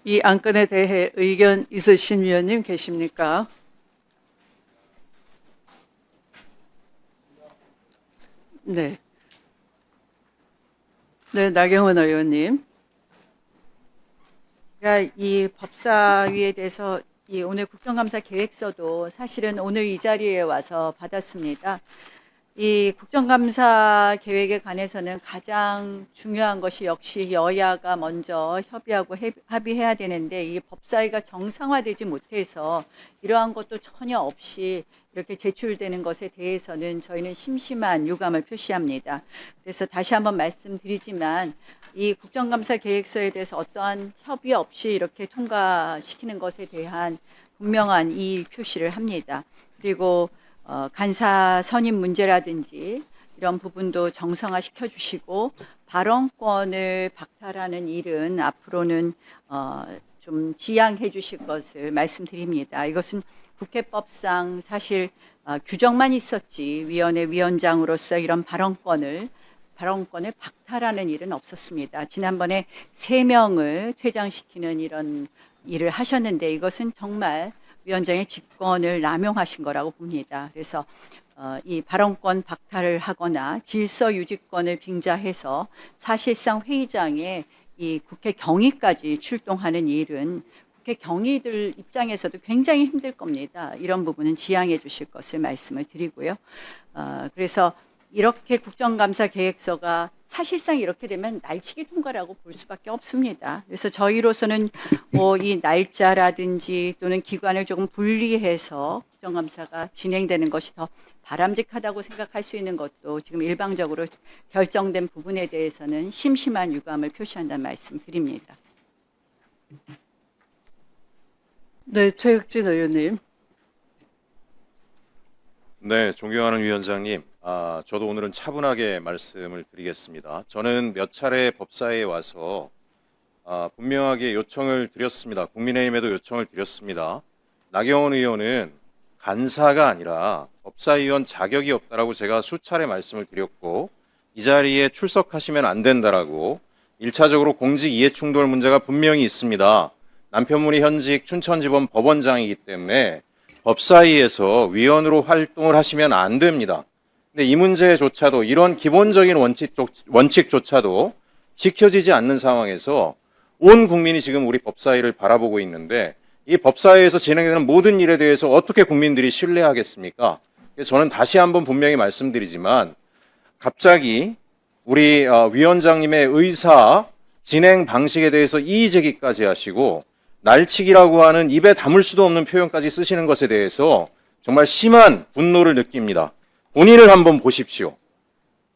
이 안건에 대해 의견 있으신 위원님 계십니까? 네. 네, 나경원 의원님. 제가 이 법사위에 대해서 이 오늘 국정감사 계획서도 사실은 오늘 이 자리에 와서 받았습니다. 이 국정감사 계획에 관해서는 가장 중요한 것이 역시 여야가 먼저 협의하고 합의해야 되는데 이 법사위가 정상화되지 못해서 이러한 것도 전혀 없이 이렇게 제출되는 것에 대해서는 저희는 심심한 유감을 표시합니다. 그래서 다시 한번 말씀드리지만 이 국정감사 계획서에 대해서 어떠한 협의 없이 이렇게 통과시키는 것에 대한 분명한 이의 표시를 합니다. 그리고 간사 선임 문제라든지 이런 부분도 정상화 시켜주시고 발언권을 박탈하는 일은 앞으로는 좀 지양해 주실 것을 말씀드립니다. 이것은 국회법상 사실 규정만 있었지 위원회 위원장으로서 이런 발언권을 박탈하는 일은 없었습니다. 지난번에 3명을 퇴장시키는 이런 일을 하셨는데 이것은 정말 위원장의 직권을 남용하신 거라고 봅니다. 그래서 이 발언권 박탈을 하거나 질서 유지권을 빙자해서 사실상 회의장에 이 국회 경위까지 출동하는 일은 국회 경위들 입장에서도 굉장히 힘들 겁니다. 이런 부분은 지양해 주실 것을 말씀을 드리고요. 그래서 이렇게 국정감사 계획서가 사실상 이렇게 되면 날치기 통과라고 볼 수밖에 없습니다. 그래서 저희로서는 뭐 이 날짜라든지 또는 기관을 조금 분리해서 국정감사가 진행되는 것이 더 바람직하다고 생각할 수 있는 것도 지금 일방적으로 결정된 부분에 대해서는 심심한 유감을 표시한다는 말씀 드립니다. 네, 최혁진 의원님. 네, 존경하는 위원장님, 저도 오늘은 차분하게 말씀을 드리겠습니다. 저는 몇 차례 법사위에 와서 분명하게 요청을 드렸습니다. 국민의힘에도 요청을 드렸습니다. 나경원 의원은 간사가 아니라 법사위원 자격이 없다라고 제가 수차례 말씀을 드렸고 이 자리에 출석하시면 안 된다라고 1차적으로 공직 이해충돌 문제가 분명히 있습니다. 남편분이 현직 춘천지법 법원장이기 때문에 법사위에서 위원으로 활동을 하시면 안 됩니다. 근데 이 문제조차도 이런 기본적인 원칙조차도 지켜지지 않는 상황에서 온 국민이 지금 우리 법사위를 바라보고 있는데 이 법사위에서 진행되는 모든 일에 대해서 어떻게 국민들이 신뢰하겠습니까? 저는 다시 한번 분명히 말씀드리지만 갑자기 우리 위원장님의 의사 진행 방식에 대해서 이의 제기까지 하시고 날치기라고 하는 입에 담을 수도 없는 표현까지 쓰시는 것에 대해서 정말 심한 분노를 느낍니다. 본인을 한번 보십시오.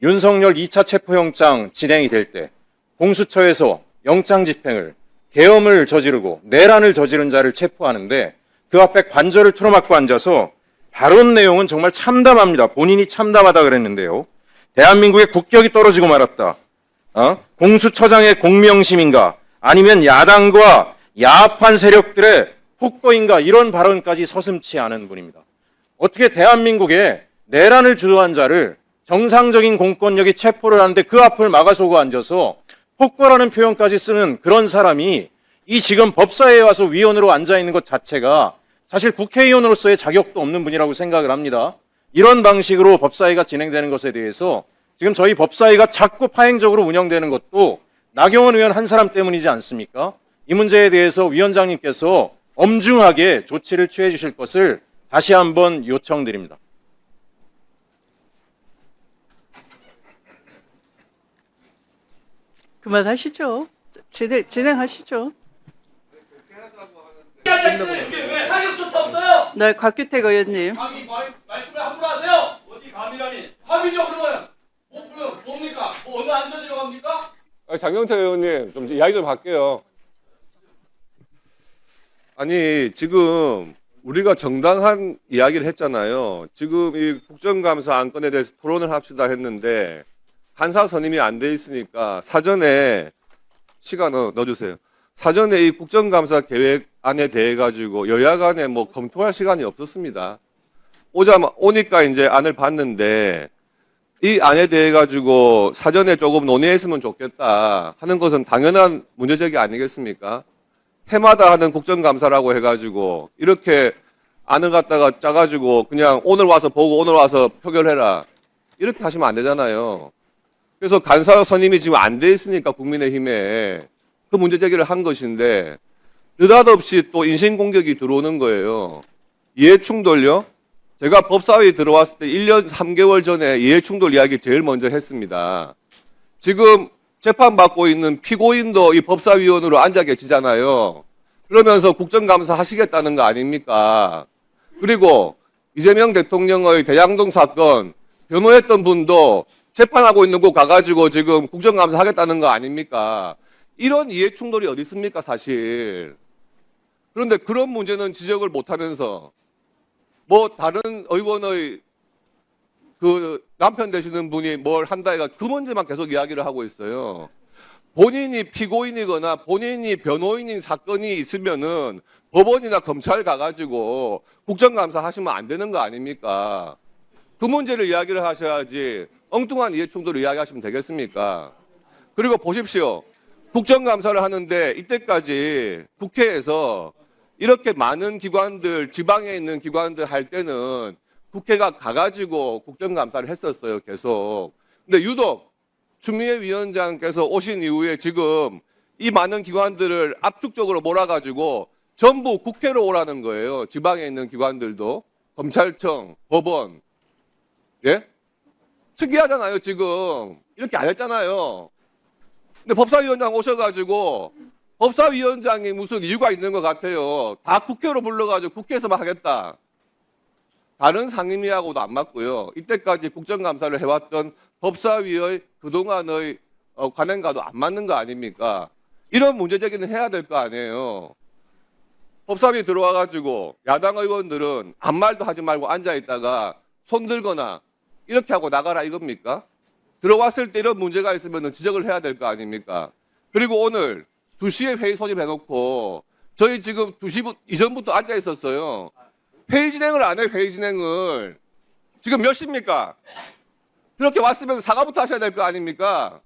윤석열 2차 체포영장 진행이 될 때 공수처에서 영장 집행을 계엄을 저지르고 내란을 저지른 자를 체포하는데 그 앞에 관절을 틀어막고 앉아서 발언 내용은 정말 참담합니다. 본인이 참담하다 그랬는데요. 대한민국의 국격이 떨어지고 말았다. 공수처장의 공명심인가 아니면 야당과 야합한 세력들의 폭거인가 이런 발언까지 서슴지 않은 분입니다. 어떻게 대한민국에 내란을 주도한 자를 정상적인 공권력이 체포를 하는데 그 앞을 막아서고 앉아서 폭거라는 표현까지 쓰는 그런 사람이 이 지금 법사위에 와서 위원으로 앉아있는 것 자체가 사실 국회의원으로서의 자격도 없는 분이라고 생각을 합니다. 이런 방식으로 법사위가 진행되는 것에 대해서 지금 저희 법사위가 자꾸 파행적으로 운영되는 것도 나경원 의원 한 사람 때문이지 않습니까? 이 문제에 대해서 위원장님께서 엄중하게 조치를 취해 주실 것을 다시 한번 요청드립니다. 그만하시죠. 진행하시죠. 이게 왜 자격조차 없어요? 네, 곽규택 의원님. 감히 말씀을 함부로 하세요? 어디 감이라니? 함이죠 그러면. 못 풀면 뭡니까? 뭐 어느 안 저지러 갑니까? 장경태 의원님 좀 이야기 좀 할게요. 아니 지금 우리가 정당한 이야기를 했잖아요. 지금 이 국정감사 안건에 대해서 토론을 합시다 했는데 간사 선임이 안 돼 있으니까 사전에 시간 넣어주세요. 사전에 이 국정감사 계획안에 대해 가지고 여야 간에 뭐 검토할 시간이 없었습니다. 오니까 이제 안을 봤는데 이 안에 대해 가지고 사전에 조금 논의했으면 좋겠다 하는 것은 당연한 문제제기 아니겠습니까? 해마다 하는 국정감사라고 해가지고 이렇게 안을 갖다가 짜가지고 그냥 오늘 와서 보고 오늘 와서 표결해라 이렇게 하시면 안 되잖아요. 그래서 간사 선임이 지금 안 돼 있으니까 국민의힘에 그 문제 제기를 한 것인데 느닷없이 또 인신공격이 들어오는 거예요. 이해충돌요? 제가 법사위에 들어왔을 때 1년 3개월 전에 이해충돌 이야기 제일 먼저 했습니다. 지금 재판받고 있는 피고인도 이 법사위원으로 앉아 계시잖아요. 그러면서 국정감사 하시겠다는 거 아닙니까? 그리고 이재명 대통령의 대장동 사건 변호했던 분도 재판하고 있는 곳 가가지고 지금 국정감사 하겠다는 거 아닙니까? 이런 이해충돌이 어디 있습니까, 사실. 그런데 그런 문제는 지적을 못하면서 뭐 다른 의원의 그 남편 되시는 분이 뭘 한다 해가 그 문제만 계속 이야기를 하고 있어요. 본인이 피고인이거나 본인이 변호인인 사건이 있으면은 법원이나 검찰 가가지고 국정감사 하시면 안 되는 거 아닙니까? 그 문제를 이야기를 하셔야지 엉뚱한 이해충돌을 이야기하시면 되겠습니까? 그리고 보십시오. 국정감사를 하는데 이때까지 국회에서 이렇게 많은 기관들, 지방에 있는 기관들 할 때는 국회가 가가지고 국정감사를 했었어요, 계속. 근데 유독 추미애 위원장께서 오신 이후에 지금 이 많은 기관들을 압축적으로 몰아가지고 전부 국회로 오라는 거예요. 지방에 있는 기관들도. 검찰청, 법원. 예? 특이하잖아요, 지금. 이렇게 안 했잖아요. 근데 법사위원장 오셔가지고 법사위원장이 무슨 이유가 있는 것 같아요. 다 국회로 불러가지고 국회에서만 하겠다. 다른 상임위하고도 안 맞고요. 이때까지 국정감사를 해왔던 법사위의 그동안의 관행과도 안 맞는 거 아닙니까? 이런 문제 제기는 해야 될 거 아니에요. 법사위 들어와가지고 야당 의원들은 아무 말도 하지 말고 앉아있다가 손 들거나 이렇게 하고 나가라 이겁니까? 들어왔을 때 이런 문제가 있으면 지적을 해야 될 거 아닙니까? 그리고 오늘 2시에 회의 소집해놓고 저희 지금 2시 이전부터 앉아 있었어요. 회의 진행을 안 해요, 회의 진행을. 지금 몇 시입니까? 그렇게 왔으면 사과부터 하셔야 될 거 아닙니까?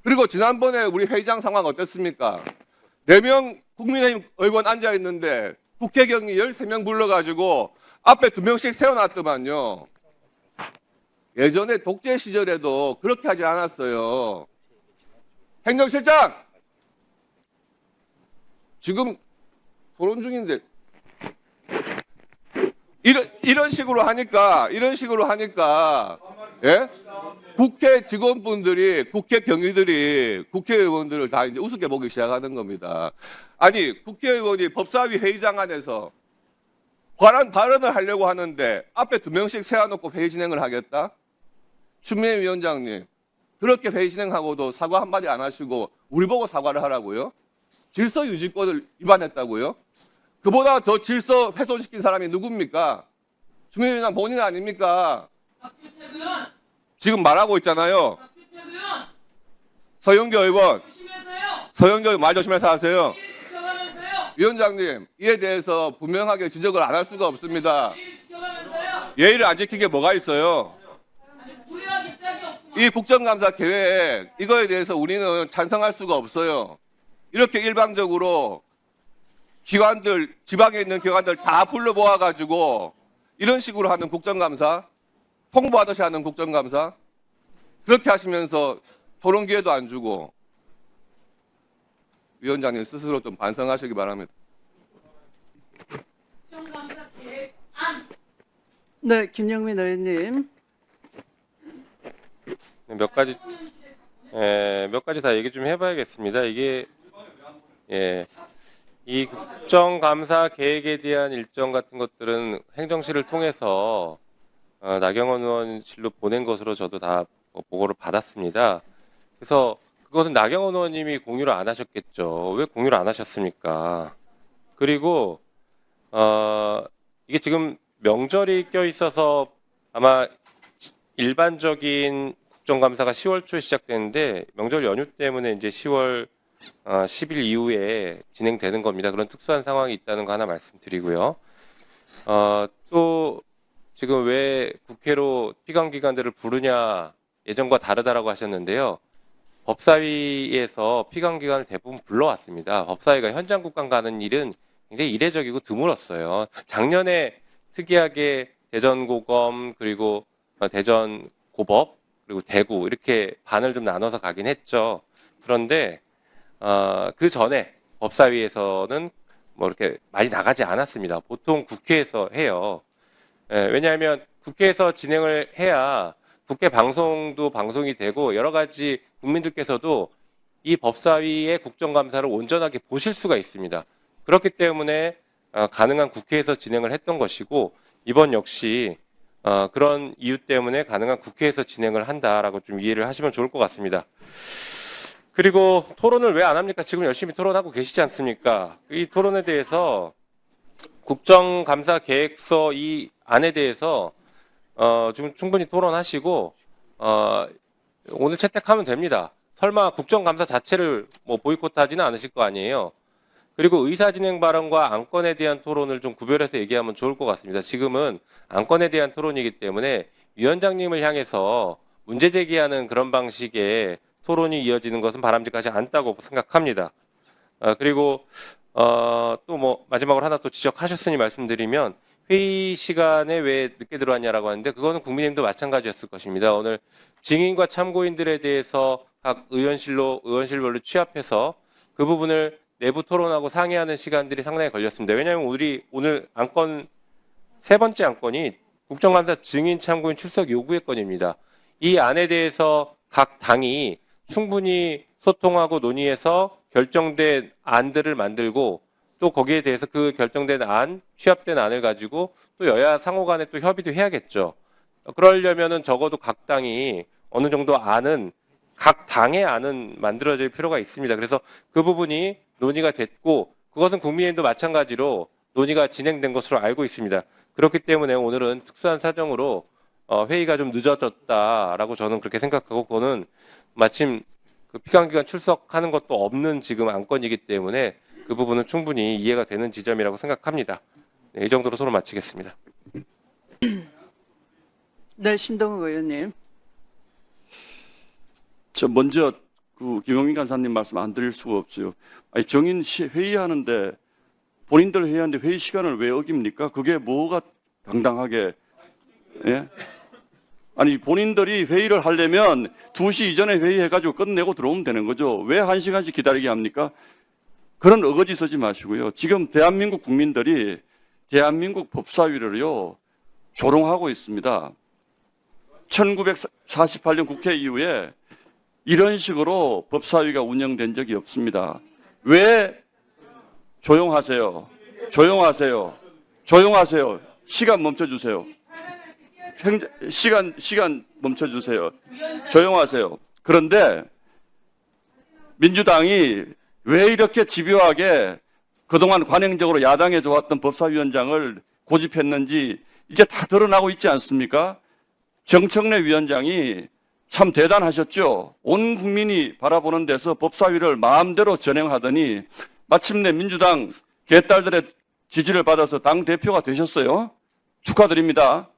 그리고 지난번에 우리 회의장 상황 어땠습니까? 4명 국민의힘 의원 앉아 있는데 국회 경위 13명 불러가지고 앞에 2명씩 세워놨더만요. 예전에 독재 시절에도 그렇게 하지 않았어요. 행정실장! 지금 토론 중인데 이런 식으로 하니까 예? 국회 직원분들이 국회 경위들이 국회의원들을 다 이제 우습게 보기 시작하는 겁니다. 아니 국회의원이 법사위 회의장 안에서 발언을 하려고 하는데 앞에 2명씩 세워놓고 회의 진행을 하겠다? 추미애 위원장님 그렇게 회의 진행하고도 사과 한마디 안 하시고 우리 보고 사과를 하라고요? 질서 유지권을 위반했다고요? 그보다 더 질서 훼손시킨 사람이 누굽니까? 추미애 위원장 본인 아닙니까? 지금 말하고 있잖아요. 서영교 의원. 서영교 의원 말 조심해서 하세요. 위원장님, 이에 대해서 분명하게 지적을 안 할 수가 없습니다. 예의를 안 지키게 뭐가 있어요? 이 국정감사 계획, 이거에 대해서 우리는 찬성할 수가 없어요. 이렇게 일방적으로 기관들, 지방에 있는 기관들 다 불러 모아가지고 이런 식으로 하는 국정감사, 통보하듯이 하는 국정감사, 그렇게 하시면서 토론 기회도 안 주고 위원장님 스스로 좀 반성하시기 바랍니다. 국정감사 계획 안. 네, 김영민 의원님. 몇 가지 다 얘기 좀 해봐야겠습니다. 이게 이 국정감사 계획에 대한 일정 같은 것들은 행정실을 통해서 나경원 의원실로 보낸 것으로 저도 다 보고를 받았습니다. 그래서 그것은 나경원 의원님이 공유를 안 하셨겠죠. 왜 공유를 안 하셨습니까? 그리고 이게 지금 명절이 껴 있어서 아마 일반적인 국정감사가 10월 초에 시작되는데 명절 연휴 때문에 이제 10월 10일 이후에 진행되는 겁니다. 그런 특수한 상황이 있다는 거 하나 말씀드리고요. 또 지금 왜 국회로 피감기관들을 부르냐 예전과 다르다라고 하셨는데요. 법사위에서 피감기관을 대부분 불러왔습니다. 법사위가 현장 국감 가는 일은 굉장히 이례적이고 드물었어요. 작년에 특이하게 대전고검 그리고 대전고법 그리고 대구 이렇게 반을 좀 나눠서 가긴 했죠. 그런데 그 전에 법사위에서는 뭐 이렇게 많이 나가지 않았습니다. 보통 국회에서 해요. 왜냐하면 국회에서 진행을 해야 국회 방송도 방송이 되고 여러 가지 국민들께서도 이 법사위의 국정감사를 온전하게 보실 수가 있습니다. 그렇기 때문에 가능한 국회에서 진행을 했던 것이고 이번 역시 그런 이유 때문에 가능한 국회에서 진행을 한다라고 좀 이해를 하시면 좋을 것 같습니다. 그리고 토론을 왜 안 합니까? 지금 열심히 토론하고 계시지 않습니까? 이 토론에 대해서 국정감사 계획서 이 안에 대해서 지금 충분히 토론하시고 오늘 채택하면 됩니다. 설마 국정감사 자체를 뭐 보이콧하지는 않으실 거 아니에요. 그리고 의사진행 발언과 안건에 대한 토론을 좀 구별해서 얘기하면 좋을 것 같습니다. 지금은 안건에 대한 토론이기 때문에 위원장님을 향해서 문제 제기하는 그런 방식의 토론이 이어지는 것은 바람직하지 않다고 생각합니다. 그리고 또 뭐 마지막으로 하나 또 지적하셨으니 말씀드리면 회의 시간에 왜 늦게 들어왔냐라고 하는데 그거는 국민의힘도 마찬가지였을 것입니다. 오늘 증인과 참고인들에 대해서 각 의원실별로 취합해서 그 부분을 내부 토론하고 상의하는 시간들이 상당히 걸렸습니다. 왜냐하면 우리 오늘 안건 세 번째 안건이 국정감사 증인 참고인 출석 요구의 건입니다. 이 안에 대해서 각 당이 충분히 소통하고 논의해서 결정된 안들을 만들고 또 거기에 대해서 그 결정된 안, 취합된 안을 가지고 또 여야 상호 간에 또 협의도 해야겠죠. 그러려면은 적어도 각 당이 어느 정도 안은 각 당의 안은 만들어질 필요가 있습니다. 그래서 그 부분이 논의가 됐고 그것은 국민의힘도 마찬가지로 논의가 진행된 것으로 알고 있습니다. 그렇기 때문에 오늘은 특수한 사정으로 회의가 좀 늦어졌다라고 저는 그렇게 생각하고 그거는 마침 그 피감기관 출석하는 것도 없는 지금 안건이기 때문에 그 부분은 충분히 이해가 되는 지점이라고 생각합니다. 네, 이 정도로 토론 마치겠습니다. 네, 신동욱 의원님. 저 먼저 그 김용민 간사님 말씀 안 드릴 수가 없어요. 아니 정인 회의하는데 본인들 회의하는데 회의 시간을 왜 어깁니까? 그게 뭐가 당당하게 예? 아니 본인들이 회의를 하려면 2시 이전에 회의해가지고 끝내고 들어오면 되는 거죠. 왜 1시간씩 기다리게 합니까? 그런 어거지 쓰지 마시고요. 지금 대한민국 국민들이 대한민국 법사위를요 조롱하고 있습니다. 1948년 국회 이후에 이런 식으로 법사위가 운영된 적이 없습니다. 왜 조용하세요? 조용하세요. 조용하세요. 시간 멈춰주세요. 시간 멈춰주세요. 조용하세요. 그런데 민주당이 왜 이렇게 집요하게 그동안 관행적으로 야당에 좋았던 법사위원장을 고집했는지 이제 다 드러나고 있지 않습니까? 정청래 위원장이 참 대단하셨죠. 온 국민이 바라보는 데서 법사위를 마음대로 전행하더니 마침내 민주당 개딸들의 지지를 받아서 당대표가 되셨어요. 축하드립니다.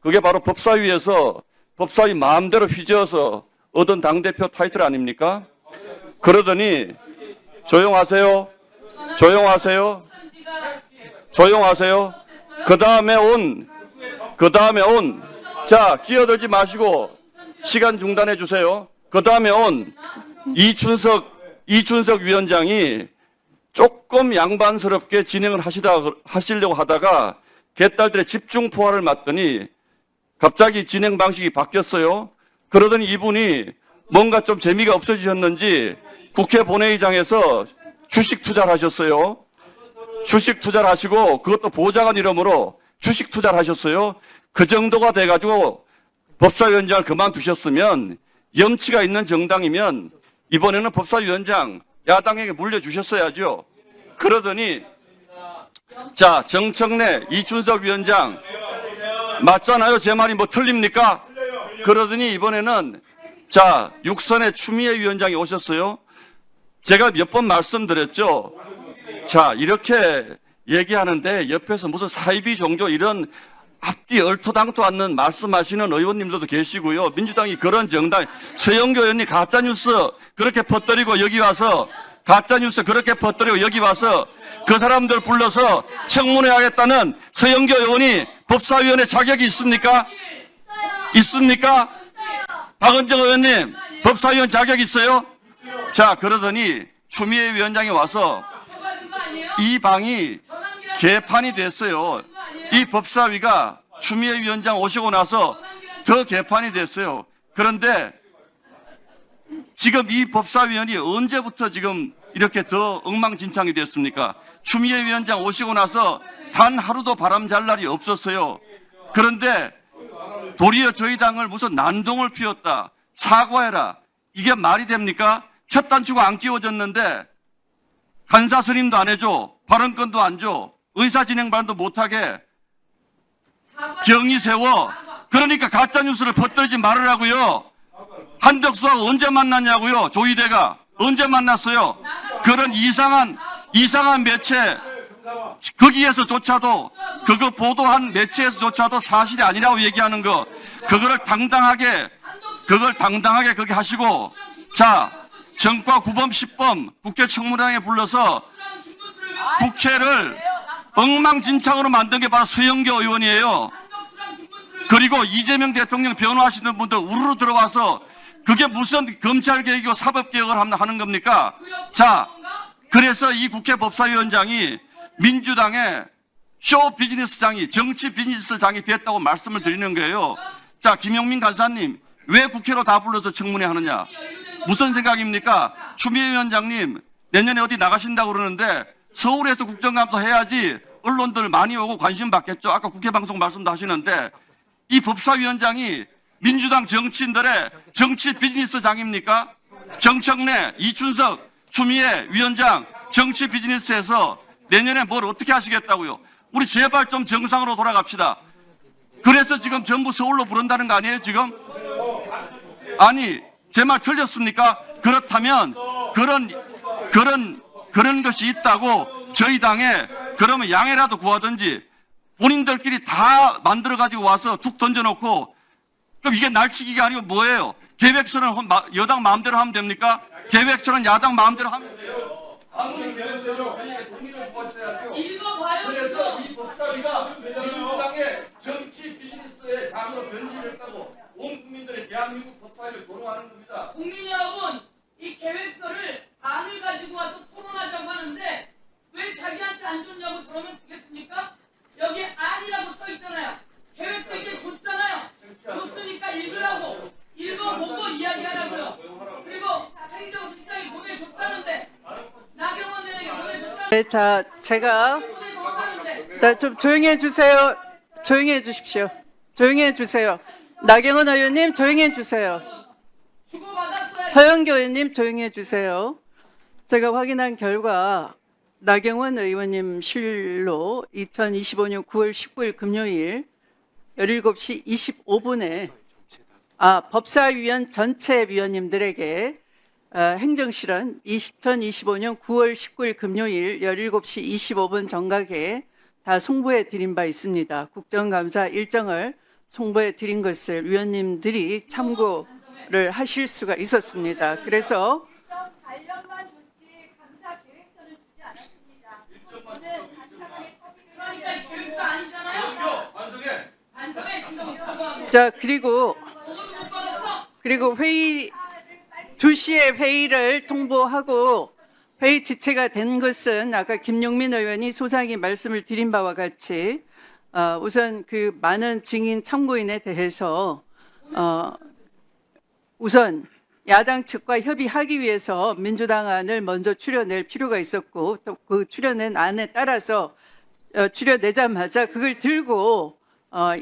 그게 바로 법사위에서 법사위 마음대로 휘저어서 얻은 당대표 타이틀 아닙니까? 그러더니 조용하세요. 조용하세요. 조용하세요. 그 다음에 온 자, 끼어들지 마시고 시간 중단해 주세요. 그 다음에 온 이춘석 위원장이 조금 양반스럽게 진행을 하시려고 하다가 개딸들의 집중 포화를 맞더니 갑자기 진행 방식이 바뀌었어요. 그러더니 이분이 뭔가 좀 재미가 없어지셨는지 국회 본회의장에서 주식 투자를 하셨어요. 주식 투자를 하시고 그것도 보좌관 이름으로 주식 투자를 하셨어요. 그 정도가 돼가지고 법사위원장을 그만두셨으면 염치가 있는 정당이면 이번에는 법사위원장 야당에게 물려주셨어야죠. 그러더니 자 정청래 이춘석 위원장 맞잖아요. 제 말이 뭐 틀립니까? 그러더니 이번에는 자 육선의 추미애 위원장이 오셨어요. 제가 몇 번 말씀드렸죠. 자 이렇게 얘기하는데 옆에서 무슨 사이비 종교 이런 앞뒤 얼토당토 않는 말씀하시는 의원님들도 계시고요. 민주당이 그런 정당, 서영교 의원이 가짜뉴스 그렇게 퍼뜨리고 여기 와서 가짜뉴스 그렇게 퍼뜨리고 여기 와서 그 사람들 불러서 청문회 하겠다는 서영교 의원이 법사위원회 자격이 있습니까? 있습니까? 박은정 의원님, 법사위원 자격 있어요? 자, 그러더니 추미애 위원장이 와서 이 방이 개판이 됐어요. 이 법사위가 추미애 위원장 오시고 나서 더 개판이 됐어요. 그런데 지금 이 법사위원이 언제부터 지금 이렇게 더 엉망진창이 됐습니까? 추미애 위원장 오시고 나서 단 하루도 바람 잘 날이 없었어요. 그런데 도리어 저희 당을 무슨 난동을 피웠다. 사과해라. 이게 말이 됩니까? 첫 단추가 안 끼워졌는데 간사 스님도 안 해줘. 발언권도 안 줘. 의사진행반도 못하게 경위 세워. 그러니까 가짜뉴스를 퍼뜨리지 말으라고요. 한덕수하고 언제 만났냐고요. 조이대가 언제 만났어요. 그런 이상한 매체 거기에서조차도 그거 보도한 매체에서조차도 사실이 아니라고 얘기하는 거 그걸 당당하게 그렇게 하시고 자 정과 9범 10범 국회청문회에 불러서 국회를 엉망진창으로 만든 게 바로 서영교 의원이에요. 그리고 이재명 대통령 변호하시는 분들 우르르 들어와서 그게 무슨 검찰개혁이고 사법개혁을 하는 겁니까? 자, 그래서 이 국회 법사위원장이 민주당의 쇼 비즈니스장이 정치 비즈니스장이 됐다고 말씀을 드리는 거예요. 자, 김용민 간사님 왜 국회로 다 불러서 청문회 하느냐? 무슨 생각입니까? 추미애 위원장님 내년에 어디 나가신다고 그러는데 서울에서 국정감사 해야지 언론들 많이 오고 관심 받겠죠. 아까 국회 방송 말씀도 하시는데 이 법사위원장이 민주당 정치인들의 정치 비즈니스장입니까? 정청래, 이춘석, 추미애 위원장 정치 비즈니스에서 내년에 뭘 어떻게 하시겠다고요? 우리 제발 좀 정상으로 돌아갑시다. 그래서 지금 전부 서울로 부른다는 거 아니에요 지금? 아니 제 말 틀렸습니까? 그렇다면 그런 것이 있다고 저희 당에 그러면 양해라도 구하든지 본인들끼리 다 만들어 가지고 와서 툭 던져놓고 그럼 이게 날치기가 아니고 뭐예요? 계획서는 여당 마음대로 하면 됩니까? 계획서는 야당 마음대로 하면 돼요. 아무리 계획서로 동의를 구하셔야죠. 읽어봐요. 그래서 이 법사위가 민주당의 정치 비즈니스의 장으로 변질했다고 온 국민들이 대한민국 법사위를 조롱하는 겁니다. 국민 여러분, 이 계획서를 안을 가지고 와서 토론하자고 하는데 왜 자기한테 안 줬냐고 저러면 되겠습니까? 여기 안이라고 써 있잖아요. 계획서 이제 줬잖아요. 줬으니까 읽으라고. 읽어보고 이야기하라고요. 그리고 행정실장이 보내줬다는데 나경원 의원에게 보내줬다는데 네, 자, 제가 보내줬다는데 자, 좀 조용히 해주세요. 조용히 해주십시오. 조용히 해주세요. 나경원 의원님 조용히 해주세요. 주고받았어야 서영교 의원님 조용히 해주세요. 제가 확인한 결과 나경원 의원님 실로 2025년 9월 19일 금요일 17시 25분에 법사위원 전체 위원님들에게 행정실은 2025년 9월 19일 금요일 17시 25분 정각에 다 송부해 드린 바 있습니다. 국정감사 일정을 송부해 드린 것을 위원님들이 참고를 하실 수가 있었습니다. 그래서 관련만 줬지 감사 계획서는 주지 않았습니다. 그러니까 계획서 아니잖아요. 반성해 진정 사과하고. 자, 그리고 못 받았어. 회의 2시에 회의를 통보하고 회의 지체가 된 것은 아까 김용민 의원이 소상히 말씀을 드린 바와 같이 우선 그 많은 증인 참고인에 대해서 우선 야당 측과 협의하기 위해서 민주당 안을 먼저 추려낼 필요가 있었고 또 그 추려낸 안에 따라서 추려내자마자 그걸 들고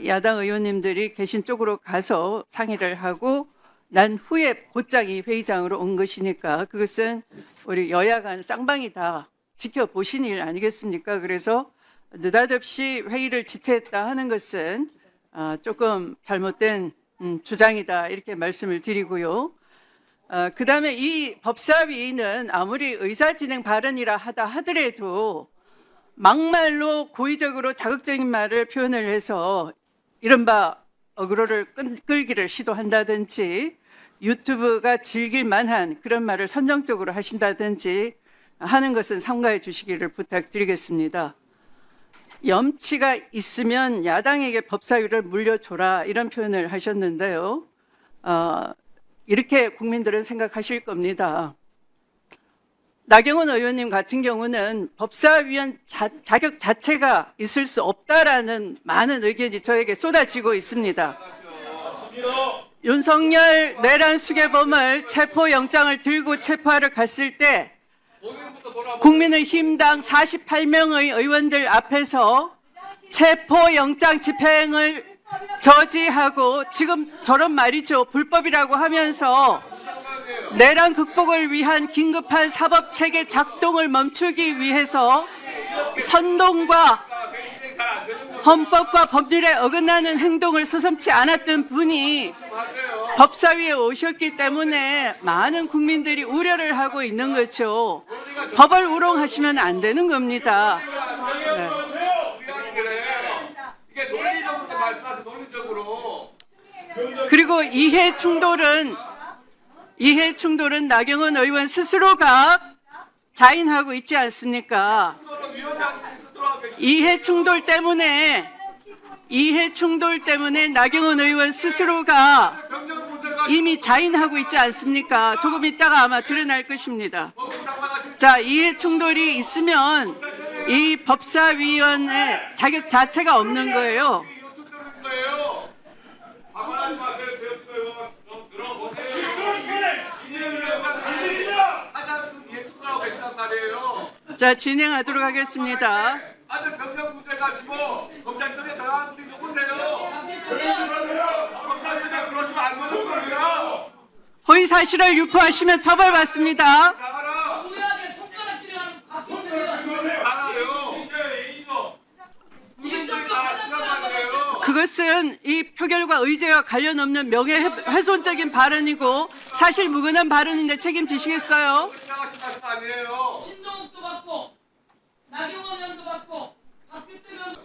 야당 의원님들이 계신 쪽으로 가서 상의를 하고 난 후에 곧장이 회의장으로 온 것이니까 그것은 우리 여야 간 쌍방이 다 지켜보신 일 아니겠습니까? 그래서 느닷없이 회의를 지체했다 하는 것은 조금 잘못된 주장이다 이렇게 말씀을 드리고요. 그다음에 이 법사위는 아무리 의사진행 발언이라 하더라도 막말로 고의적으로 자극적인 말을 표현을 해서 이른바 어그로를 끌기를 시도한다든지 유튜브가 즐길 만한 그런 말을 선정적으로 하신다든지 하는 것은 삼가해 주시기를 부탁드리겠습니다. 염치가 있으면 야당에게 법사위를 물려줘라 이런 표현을 하셨는데요. 이렇게 국민들은 생각하실 겁니다. 나경원 의원님 같은 경우는 법사위원 자격 자체가 있을 수 없다라는 많은 의견이 저에게 쏟아지고 있습니다. 윤석열 내란 수괴범을 체포영장을 들고 체포하러 갔을 때 국민의힘당 48명의 의원들 앞에서 체포영장 집행을 저지하고 지금 저런 말이죠. 불법이라고 하면서 내란 극복을 위한 긴급한 사법체계 작동을 멈추기 위해서 선동과 헌법과 법률에 어긋나는 행동을 서슴지 않았던 분이 법사위에 오셨기 때문에 많은 국민들이 우려를 하고 있는 거죠. 법을 우롱하시면 안 되는 겁니다. 네. 이게 논리적으로 말씀하세요. 논리적으로. 그리고 이해 충돌은 나경원 의원 스스로가 자인하고 있지 않습니까? 이해 충돌 때문에 나경원 의원 스스로가 이미 자인하고 있지 않습니까? 조금 있다가 아마 드러날 것입니다. 자, 이해 충돌이 있으면 이 법사위원회 자격 자체가 없는 거예요. 자, 진행하도록 하겠습니다. 아들 병력 문제 가지고 검찰청에 전화한 분이 누구세요? 검찰청에 그러시면 안 되는 겁니다. 허위 사실을 유포하시면 처벌받습니다. 나가라. 무리하게 손가락질하는 박근혜가 나가요. 국민들이 다 시작한 거예요. 그것은 이 표결과 의제와 관련 없는 명예훼손적인 발언이고 사실 무근한 발언인데 책임지시겠어요? 시작하신 말씀 아니에요. 신동욱도 받고 나경원 의원도 받고 박필대 의원도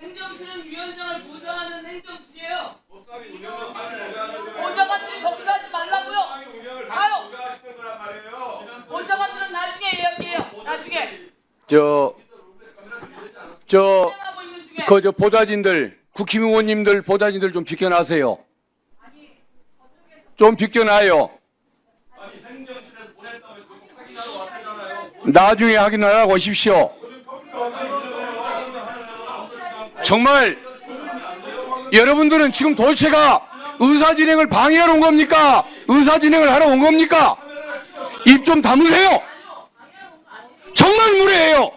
행정실은 위원장을 보좌하는 행정실이에요. 보좌관들이 거기서 하지 말라고요. 가요. 보좌관들은 나중에 이야기해요. 나중에. 하고 있는 중에. 저 보좌진들, 국힘의원님들, 보좌진들 좀 비켜나세요. 좀 비켜나요. 나중에 확인하라고 하십시오. 정말 여러분들은 지금 도대체가 의사진행을 방해하러 온 겁니까? 의사진행을 하러 온 겁니까? 입 좀 다무세요. 정말 무례해요.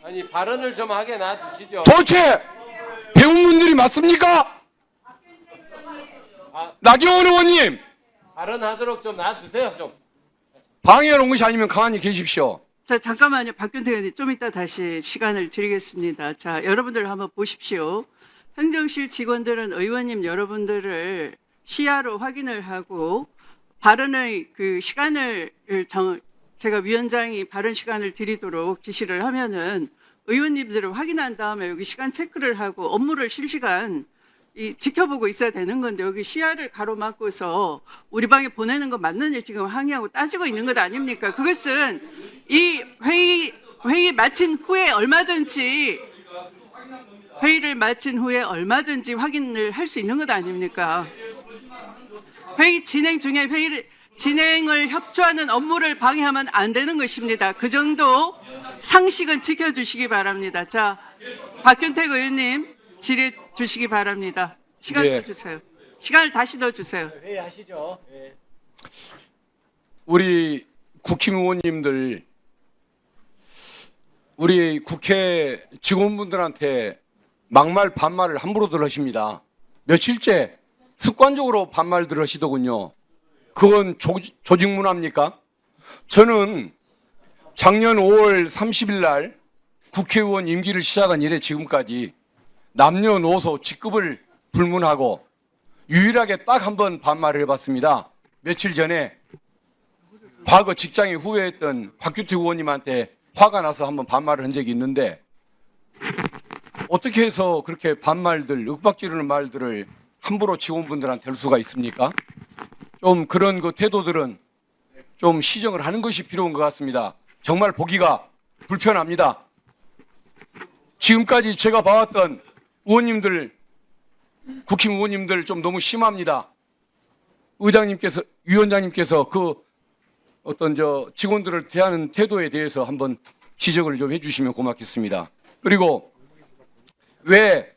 아니 발언을 좀 하게 놔두시죠. 도대체 배운 분들이 맞습니까? 나경원 의원님, 발언하도록 좀 놔두세요. 좀. 방해하러 온 것이 아니면 가만히 계십시오. 자, 잠깐만요. 박균태 의원님 좀 이따 다시 시간을 드리겠습니다. 자, 여러분들 한번 보십시오. 행정실 직원들은 의원님 여러분들을 시야로 확인을 하고 발언의 그 시간을 제가 위원장이 발언 시간을 드리도록 지시를 하면은 의원님들을 확인한 다음에 여기 시간 체크를 하고 업무를 실시간 지켜보고 있어야 되는 건데 여기 시야를 가로막고서 우리 방에 보내는 거 맞느냐 지금 항의하고 따지고 있는 것 아닙니까? 그것은 이 회의 마친 후에 회의를 마친 후에 얼마든지 확인을 할 수 있는 것 아닙니까? 회의 진행 중에 진행을 협조하는 업무를 방해하면 안 되는 것입니다. 그 정도 상식은 지켜주시기 바랍니다. 자, 박균택 의원님 질의해 주시기 바랍니다. 시간 더 주세요. 시간을 다시 더 주세요. 회의하시죠. 우리 국힘의원님들, 우리 국회 직원분들한테 막말 반말을 함부로들 하십니다. 며칠째 습관적으로 반말들 하시더군요. 그건 조직 문화입니까? 저는 작년 5월 30일 날 국회의원 임기를 시작한 이래 지금까지 남녀노소 직급을 불문하고 유일하게 딱 한 번 반말을 해봤습니다. 며칠 전에 과거 직장에 후회했던 박규태 의원님한테 화가 나서 한번 반말을 한 적이 있는데 어떻게 해서 그렇게 반말들, 윽박지르는 말들을 함부로 직원분들한테 할 수가 있습니까? 좀 그런 그 태도들은 좀 시정을 하는 것이 필요한 것 같습니다. 정말 보기가 불편합니다. 지금까지 제가 봐왔던 의원님들, 국힘 의원님들 좀 너무 심합니다. 위원장님께서 그 어떤 직원들을 대하는 태도에 대해서 한번 지적을 좀 해주시면 고맙겠습니다. 그리고 왜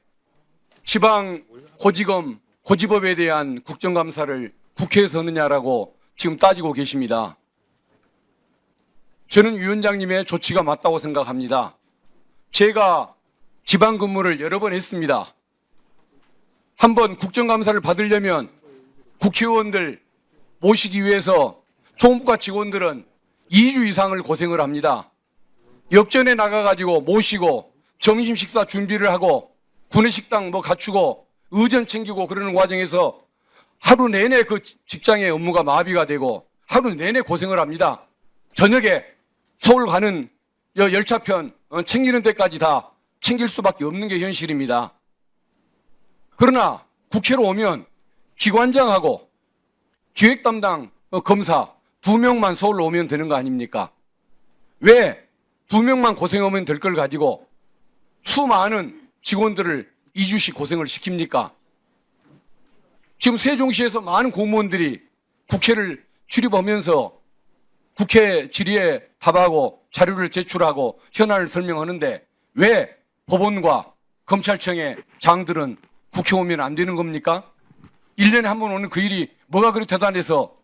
지방 고지검, 고지법에 대한 국정감사를 국회에서 하느냐라고 지금 따지고 계십니다. 저는 위원장님의 조치가 맞다고 생각합니다. 제가 지방 근무를 여러 번 했습니다. 한번 국정감사를 받으려면 국회의원들 모시기 위해서 총무과 직원들은 2주 이상을 고생을 합니다. 역전에 나가가지고 모시고 점심 식사 준비를 하고 구내식당 갖추고 의전 챙기고 그러는 과정에서 하루 내내 그 직장의 업무가 마비가 되고 하루 내내 고생을 합니다. 저녁에 서울 가는 열차편 챙기는 데까지 다 챙길 수밖에 없는 게 현실입니다. 그러나 국회로 오면 기관장하고 기획 담당 검사 2명만 서울로 오면 되는 거 아닙니까? 왜 2명만 고생하면 될 걸 가지고 수많은 직원들을 2주씩 고생을 시킵니까? 지금 세종시에서 많은 공무원들이 국회를 출입하면서 국회 질의에 답하고 자료를 제출하고 현안을 설명하는데 왜 법원과 검찰청의 장들은 국회 오면 안 되는 겁니까? 1년에 한 번 오는 그 일이 뭐가 그리 대단해서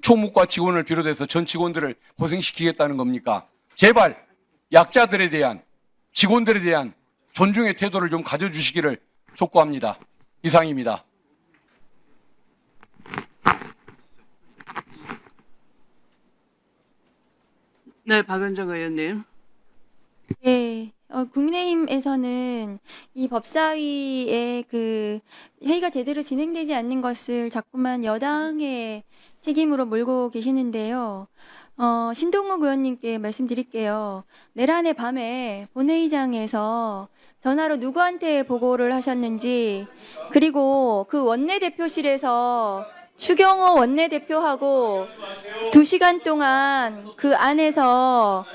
총무과 직원을 비롯해서 전 직원들을 고생시키겠다는 겁니까? 제발 약자들에 대한, 직원들에 대한 존중의 태도를 좀 가져주시기를 촉구합니다. 이상입니다. 네, 박은정 의원님. 네, 국민의힘에서는 이 법사위의 그 회의가 제대로 진행되지 않는 것을 자꾸만 여당의 책임으로 몰고 계시는데요. 신동욱 의원님께 말씀드릴게요. 내란의 밤에 본회의장에서 전화로 누구한테 보고를 하셨는지, 그리고 그 원내대표실에서 추경호 원내대표하고 2시간 동안 그 안에서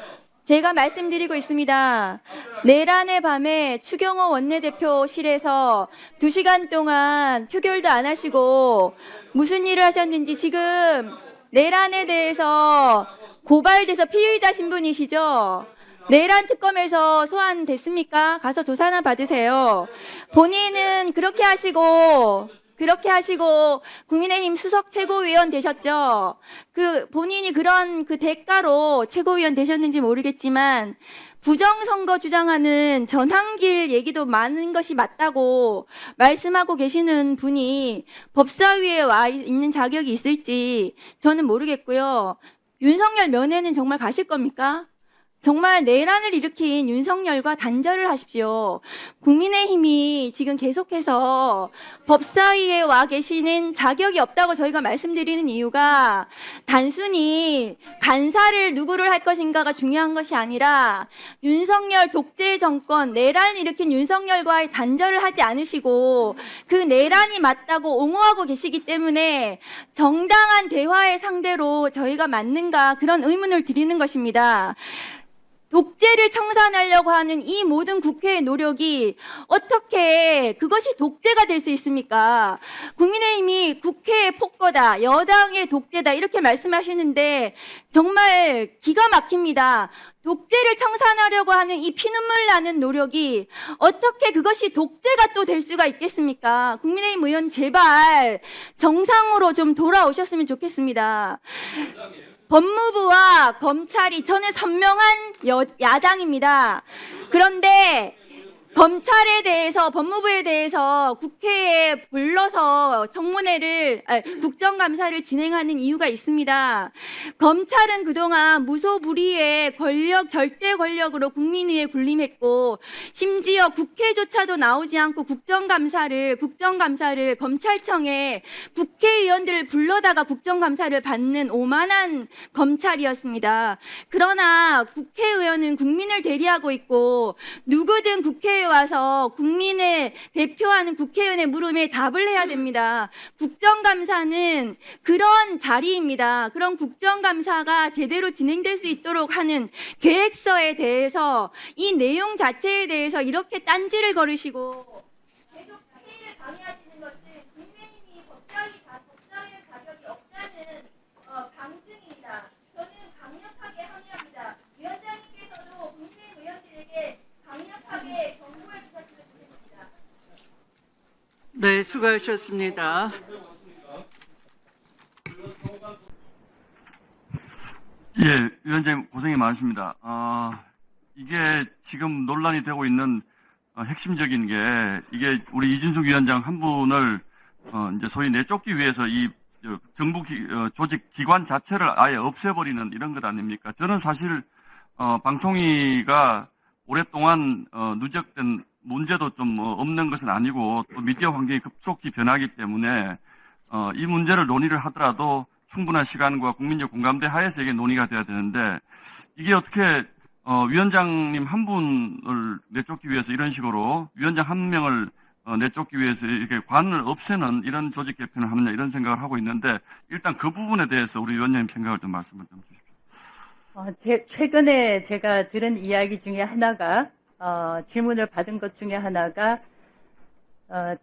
제가 말씀드리고 있습니다. 내란의 밤에 추경호 원내대표실에서 2시간 동안 표결도 안 하시고 무슨 일을 하셨는지, 지금 내란에 대해서 고발돼서 피의자 신분이시죠? 내란 특검에서 소환됐습니까? 가서 조사나 받으세요. 본인은 그렇게 하시고 국민의힘 수석 최고위원 되셨죠? 본인이 그런 그 대가로 최고위원 되셨는지 모르겠지만 부정선거 주장하는 전한길 얘기도 많은 것이 맞다고 말씀하고 계시는 분이 법사위에 와 있는 자격이 있을지 저는 모르겠고요. 윤석열 면회는 정말 가실 겁니까? 정말 내란을 일으킨 윤석열과 단절을 하십시오. 국민의힘이 지금 계속해서 법사위에 와 계시는 자격이 없다고 저희가 말씀드리는 이유가 단순히 간사를 누구를 할 것인가가 중요한 것이 아니라 윤석열 독재 정권, 내란을 일으킨 윤석열과의 단절을 하지 않으시고 그 내란이 맞다고 옹호하고 계시기 때문에 정당한 대화의 상대로 저희가 맞는가 그런 의문을 드리는 것입니다. 독재를 청산하려고 하는 이 모든 국회의 노력이 어떻게 그것이 독재가 될 수 있습니까? 국민의힘이 국회의 폭거다, 여당의 독재다 이렇게 말씀하시는데 정말 기가 막힙니다. 독재를 청산하려고 하는 이 피눈물 나는 노력이 어떻게 그것이 독재가 또 될 수가 있겠습니까? 국민의힘 의원 제발 정상으로 좀 돌아오셨으면 좋겠습니다. 법무부와 검찰이 저는 선명한 야당입니다. 그런데 검찰에 대해서, 법무부에 대해서 국회에 불러서 국정감사를 진행하는 이유가 있습니다. 검찰은 그동안 무소불위의 절대 권력으로 국민의에 군림했고, 심지어 국회조차도 나오지 않고 국정감사를 검찰청에 국회의원들을 불러다가 국정감사를 받는 오만한 검찰이었습니다. 그러나 국회의원은 국민을 대리하고 있고, 누구든 국회의원 와서 국민을 대표하는 국회의원의 물음에 답을 해야 됩니다. 국정감사는 그런 자리입니다. 그런 국정감사가 제대로 진행될 수 있도록 하는 계획서에 대해서 이 내용 자체에 대해서 이렇게 딴지를 걸으시고 계속 회의를 방해하시는 것은 국민의힘이 법사위의 자격이 없다는 방증입니다. 저는 강력하게 항의합니다. 위원장님께서도 국민의힘 의원들에게 강력하게 경고해 주셨으면 좋겠습니다. 네, 수고하셨습니다. 예, 위원장님 고생이 많으십니다. 이게 지금 논란이 되고 있는 핵심적인 게 이게 우리 이준석 위원장 한 분을 이제 소위 내쫓기 위해서 이 정부 조직 기관 자체를 아예 없애버리는 이런 것 아닙니까? 저는 사실 방통위가 오랫동안 누적된 문제도 좀 없는 것은 아니고 또 미디어 환경이 급속히 변하기 때문에 이 문제를 논의를 하더라도 충분한 시간과 국민적 공감대 하에서 이게 논의가 돼야 되는데 이게 어떻게 위원장님 한 분을 내쫓기 위해서 이런 식으로 위원장 한 명을 내쫓기 위해서 이렇게 관을 없애는 이런 조직 개편을 하느냐 이런 생각을 하고 있는데 일단 그 부분에 대해서 우리 위원장님 생각을 좀 말씀을 좀 주십시오. 최근에 제가 들은 이야기 중에 하나가 질문을 받은 것 중에 하나가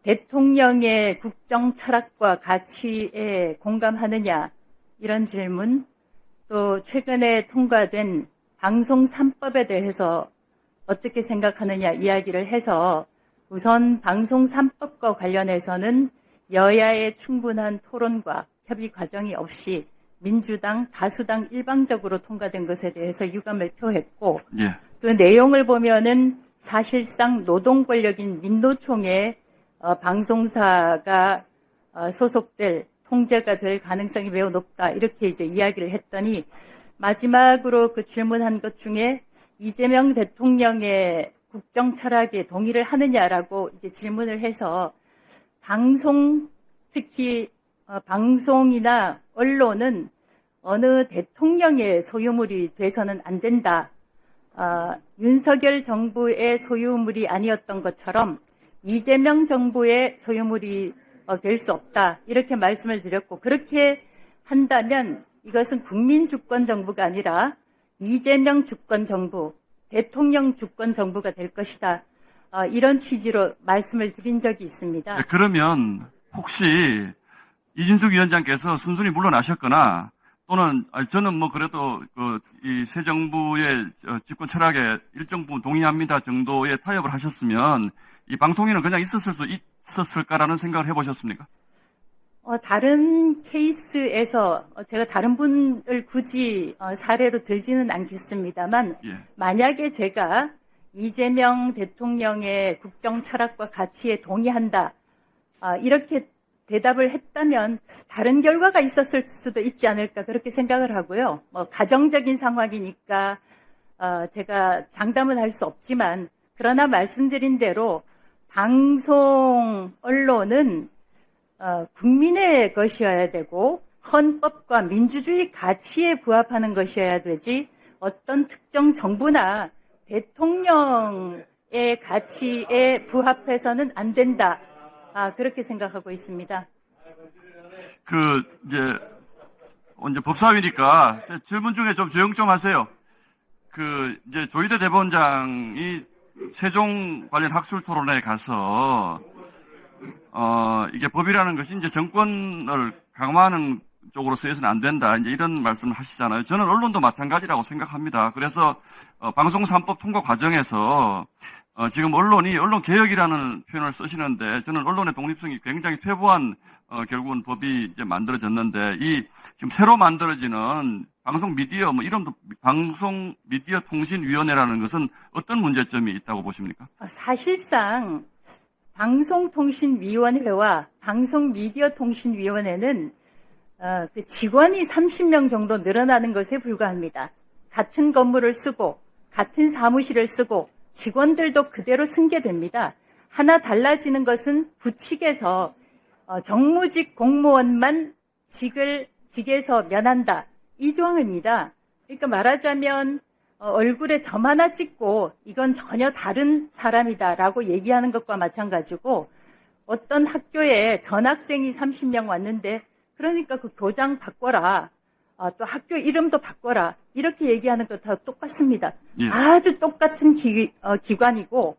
대통령의 국정 철학과 가치에 공감하느냐 이런 질문, 또 최근에 통과된 방송 3법에 대해서 어떻게 생각하느냐 이야기를 해서 우선 방송 3법과 관련해서는 여야의 충분한 토론과 협의 과정이 없이 민주당 다수당 일방적으로 통과된 것에 대해서 유감을 표했고 예. 그 내용을 보면은 사실상 노동 권력인 민노총의 방송사가 소속될 통제가 될 가능성이 매우 높다 이렇게 이제 이야기를 했더니 마지막으로 그 질문한 것 중에 이재명 대통령의 국정 철학에 동의를 하느냐라고 이제 질문을 해서 방송 특히 방송이나 언론은 어느 대통령의 소유물이 돼서는 안 된다. 윤석열 정부의 소유물이 아니었던 것처럼 이재명 정부의 소유물이 될 수 없다. 이렇게 말씀을 드렸고 그렇게 한다면 이것은 국민 주권 정부가 아니라 이재명 주권 정부, 대통령 주권 정부가 될 것이다. 이런 취지로 말씀을 드린 적이 있습니다. 네, 그러면 혹시 이준석 위원장께서 순순히 물러나셨거나 또는 저는 뭐 그래도 이 새 정부의 집권 철학에 일정 부분 동의합니다 정도의 타협을 하셨으면 이 방통위는 그냥 있었을 수 있었을까라는 생각을 해보셨습니까? 다른 케이스에서 제가 다른 분을 굳이 사례로 들지는 않겠습니다만 예. 만약에 제가 이재명 대통령의 국정 철학과 가치에 동의한다 이렇게 대답을 했다면 다른 결과가 있었을 수도 있지 않을까 그렇게 생각을 하고요. 가정적인 상황이니까 제가 장담은 할 수 없지만 그러나 말씀드린 대로 방송 언론은 국민의 것이어야 되고 헌법과 민주주의 가치에 부합하는 것이어야 되지 어떤 특정 정부나 대통령의 가치에 부합해서는 안 된다. 그렇게 생각하고 있습니다. 이제 법사위니까 질문 중에 좀 조용 좀 하세요. 이제 조희대 대법원장이 세종 관련 학술 토론회에 가서 이게 법이라는 것이 이제 정권을 강화하는 쪽으로 쓰여서는 안 된다. 이제 이런 말씀을 하시잖아요. 저는 언론도 마찬가지라고 생각합니다. 그래서 방송 3법 통과 과정에서 지금 언론이 언론 개혁이라는 표현을 쓰시는데 저는 언론의 독립성이 굉장히 퇴보한 결국은 법이 이제 만들어졌는데 이 지금 새로 만들어지는 방송 미디어 이름도 방송 미디어 통신위원회라는 것은 어떤 문제점이 있다고 보십니까? 사실상 방송통신위원회와 방송미디어통신위원회는 그 직원이 30명 정도 늘어나는 것에 불과합니다. 같은 건물을 쓰고 같은 사무실을 쓰고 직원들도 그대로 승계됩니다. 하나 달라지는 것은 부칙에서 정무직 공무원만 직에서 면한다. 이 조항입니다. 그러니까 말하자면 얼굴에 점 하나 찍고 이건 전혀 다른 사람이다라고 얘기하는 것과 마찬가지고 어떤 학교에 전학생이 30명 왔는데 그러니까 그 교장 바꿔라. 또 학교 이름도 바꿔라. 이렇게 얘기하는 것 다 똑같습니다. 예. 아주 똑같은 기관이고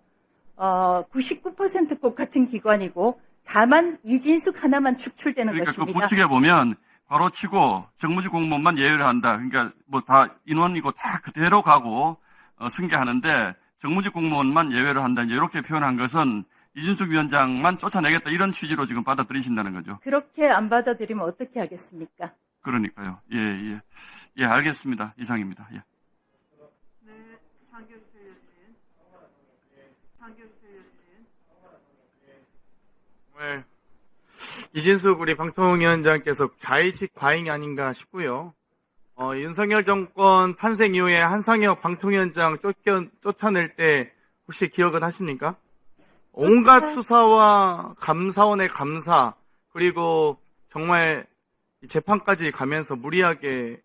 99% 똑같은 기관이고 다만 이진숙 하나만 축출되는 그러니까 그 것입니다. 보충해 보면 괄호치고 정무직 공무원만 예외를 한다. 그러니까 뭐 다 인원이고 다 그대로 가고 승계하는데 정무직 공무원만 예외를 한다. 이제 이렇게 표현한 것은 이준숙 위원장만 쫓아내겠다 이런 취지로 지금 받아들이신다는 거죠. 그렇게 안 받아들이면 어떻게 하겠습니까? 그러니까요. 예, 알겠습니다. 이상입니다. 예. 정말 이진숙 우리 방통위원장께서 자의식 과잉이 아닌가 싶고요. 윤석열 정권 탄생 이후에 한상혁 방통위원장 쫓아낼 때 혹시 기억은 하십니까? 온갖 수사와 감사원의 감사 그리고 정말 이 재판까지 가면서 무리하게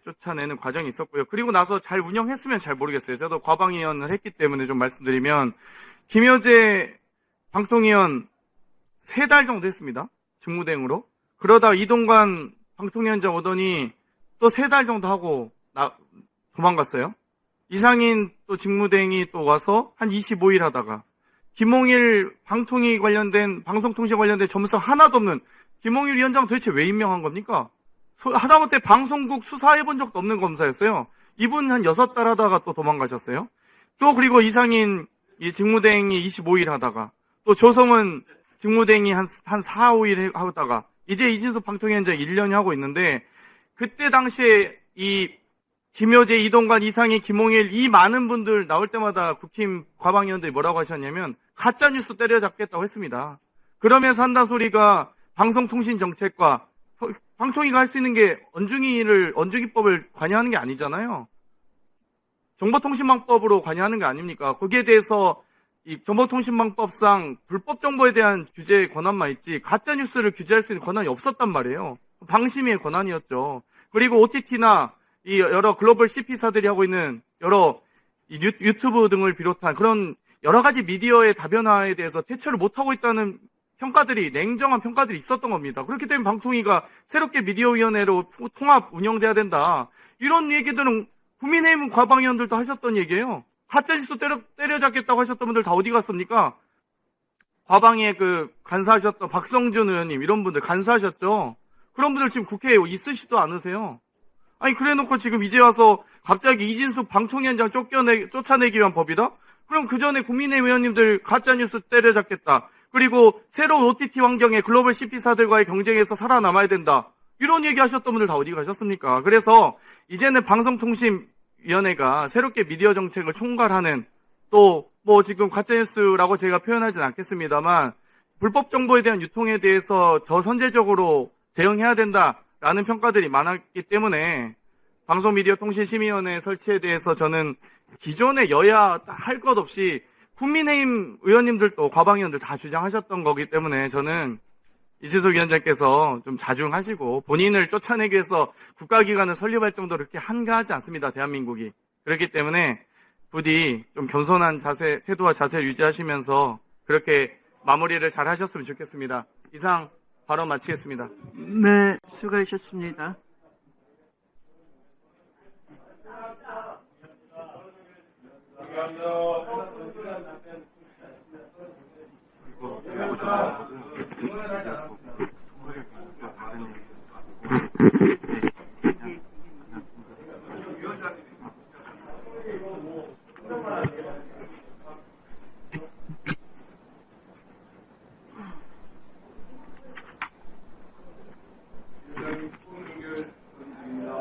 쫓아내는 과정이 있었고요. 그리고 나서 잘 운영했으면 잘 모르겠어요. 저도 과방위원을 했기 때문에 좀 말씀드리면 김효재 방통위원 3달 정도 했습니다. 직무대행으로. 그러다 이동관 방통위원장 오더니 또 3달 정도 하고 도망갔어요. 이상인 또 직무대행이 또 와서 한 25일 하다가 김홍일 방통위 관련된 방송통신 관련된 전문성 하나도 없는 김홍일 위원장 도대체 왜 임명한 겁니까? 하다못해 방송국 수사해본 적도 없는 검사였어요. 이분 한 6달 하다가 또 도망가셨어요. 또 그리고 이상인 이 직무대행이 25일 하다가 또 조성은 직무대행이 한 4, 5일 하다가 이제 이진숙 방통위원장 1년이 하고 있는데 그때 당시에 이 김효재, 이동관, 이상희, 김홍일 이 많은 분들 나올 때마다 국힘 과방위원들이 뭐라고 하셨냐면 가짜뉴스 때려잡겠다고 했습니다. 그러면서 한다 소리가 방송통신정책과 방통위가 할 수 있는 게 언중이법을 관여하는 게 아니잖아요. 정보통신망법으로 관여하는 게 아닙니까? 거기에 대해서 이 정보통신망법상 불법 정보에 대한 규제 권한만 있지 가짜뉴스를 규제할 수 있는 권한이 없었단 말이에요. 방심위의 권한이었죠. 그리고 OTT나 이 여러 글로벌 CP사들이 하고 있는 여러 유튜브 등을 비롯한 그런 여러 가지 미디어의 다변화에 대해서 대처를 못하고 있다는 평가들이 냉정한 평가들이 있었던 겁니다. 그렇기 때문에 방통위가 새롭게 미디어위원회로 통합 운영돼야 된다. 이런 얘기들은 국민의힘 과방위원들도 하셨던 얘기예요. 가짜뉴스 때려잡겠다고 하셨던 분들 다 어디 갔습니까? 과방위에 간사하셨던 박성준 의원님 이런 분들 간사하셨죠. 그런 분들 지금 국회에 있으시도 않으세요. 아니 그래놓고 지금 이제 와서 갑자기 이진숙 방통위원장 쫓아내기 위한 법이다? 그럼 그 전에 국민의힘 의원님들 가짜뉴스 때려잡겠다. 그리고 새로운 OTT 환경에 글로벌 CP사들과의 경쟁에서 살아남아야 된다. 이런 얘기 하셨던 분들 다 어디 가셨습니까? 그래서 이제는 방송통신위원회가 새롭게 미디어 정책을 총괄하는 또 뭐 지금 가짜뉴스라고 제가 표현하지는 않겠습니다만 불법 정보에 대한 유통에 대해서 저선제적으로 대응해야 된다라는 평가들이 많았기 때문에 방송미디어통신심의위원회 설치에 대해서 저는 기존의 여야 할 것 없이 국민의힘 의원님들도 과방위원들 다 주장하셨던 거기 때문에 저는 이진숙 위원장께서 좀 자중하시고 본인을 쫓아내기 위해서 국가기관을 설립할 정도로 그렇게 한가하지 않습니다. 대한민국이. 그렇기 때문에 부디 좀 겸손한 태도와 자세를 유지하시면서 그렇게 마무리를 잘 하셨으면 좋겠습니다. 이상 발언 마치겠습니다. 네, 수고하셨습니다.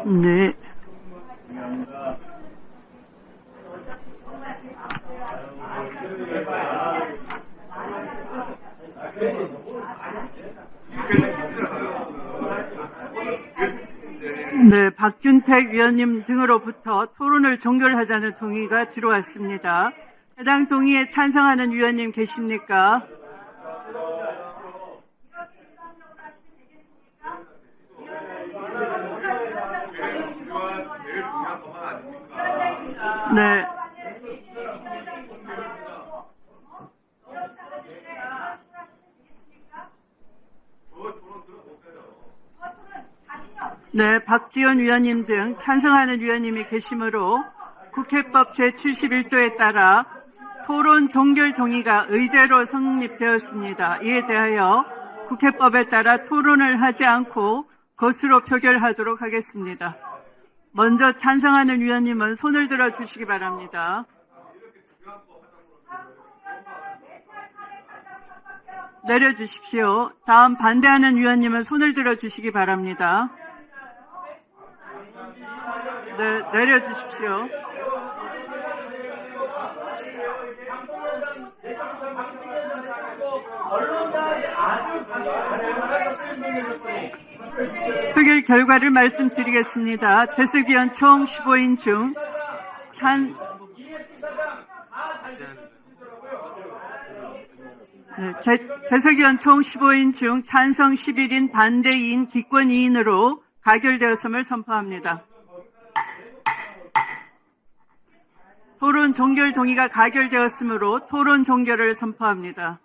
네. 네, 박균택 위원님 등으로부터 토론을 종결하자는 동의가 들어왔습니다. 해당 동의에 찬성하는 위원님 계십니까? 네. 네, 박지원 위원님 등 찬성하는 위원님이 계시므로 국회법 제71조에 따라 토론 종결 동의가 의제로 성립되었습니다. 이에 대하여 국회법에 따라 토론을 하지 않고 것으로 표결하도록 하겠습니다. 먼저 찬성하는 위원님은 손을 들어 주시기 바랍니다. 내려주십시오. 다음 반대하는 위원님은 손을 들어 주시기 바랍니다. 네, 내려주십시오. 표결 결과를 말씀드리겠습니다. 재석위원 총 15인 중 재석위원 총 15인 중 찬성 11인, 반대 2인, 기권 2인으로 가결되었음을 선포합니다. 토론 종결 동의가 가결되었으므로 토론 종결을 선포합니다.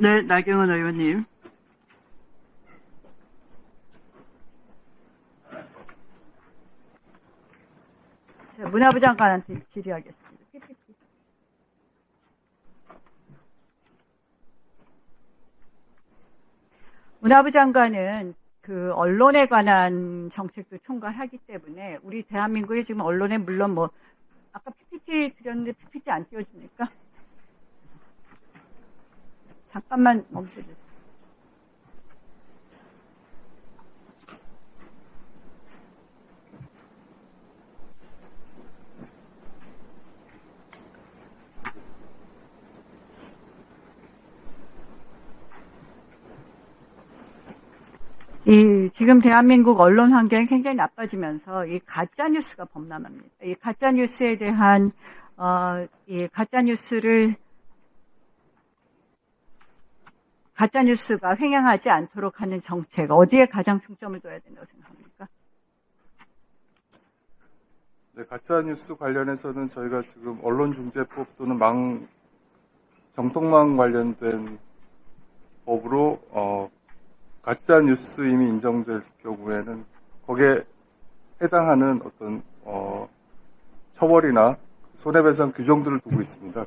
네, 나경원 의원님. 자, 문화부 장관한테 질의하겠습니다. 문화부 장관은 그 언론에 관한 정책도 총괄하기 때문에 우리 대한민국의 지금 언론에 물론 뭐 아까 PPT 드렸는데 PPT 안 띄워줍니까? 잠깐만 멈춰주세요. 지금 대한민국 언론 환경이 굉장히 나빠지면서 이 가짜 뉴스가 범람합니다. 이 가짜 뉴스에 대한 이 가짜 뉴스가 횡행하지 않도록 하는 정책 어디에 가장 중점을 둬야 된다고 생각합니까? 네, 가짜 뉴스 관련해서는 저희가 지금 언론중재법 또는 정통망 관련된 법으로 가짜 뉴스임이 인정될 경우에는 거기에 해당하는 어떤 처벌이나 손해배상 규정들을 두고 있습니다.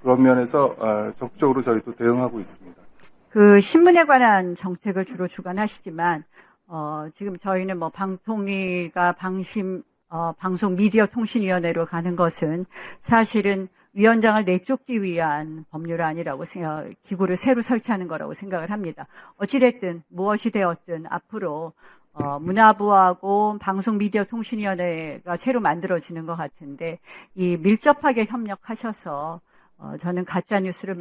그런 면에서 적극적으로 저희도 대응하고 있습니다. 그 신문에 관한 정책을 주로 주관하시지만 지금 저희는 뭐 방통위가 방송미디어통신위원회로 가는 것은 사실은 위원장을 내쫓기 위한 법률 아니라고 기구를 새로 설치하는 거라고 생각을 합니다. 어찌됐든 무엇이 되었든 앞으로 문화부하고 방송미디어통신위원회가 새로 만들어지는 것 같은데 이 밀접하게 협력하셔서 저는 가짜뉴스를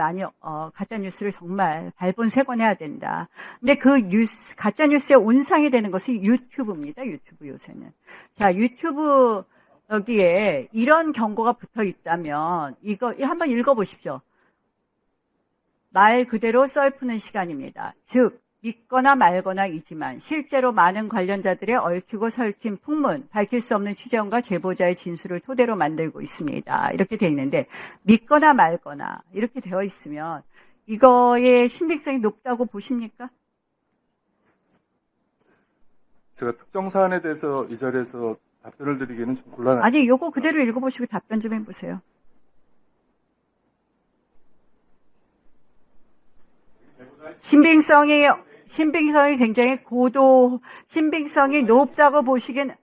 정말 발본색원해야 된다. 근데 그 가짜뉴스의 온상이 되는 것이 유튜브입니다. 유튜브 요새는. 자, 유튜브 여기에 이런 경고가 붙어 있다면 이거 한번 읽어보십시오. 말 그대로 썰푸는 시간입니다. 즉 믿거나 말거나이지만 실제로 많은 관련자들의 얽히고 설킨 풍문, 밝힐 수 없는 취재원과 제보자의 진술을 토대로 만들고 있습니다. 이렇게 되어 있는데 믿거나 말거나 이렇게 되어 있으면 이거의 신빙성이 높다고 보십니까? 제가 특정 사안에 대해서 이 자리에서 답변을 드리기는 좀 곤란합니다. 아니, 요거 그대로 읽어보시고 답변 좀 해보세요. 신빙성이 굉장히 신빙성이 높다고 보시기엔,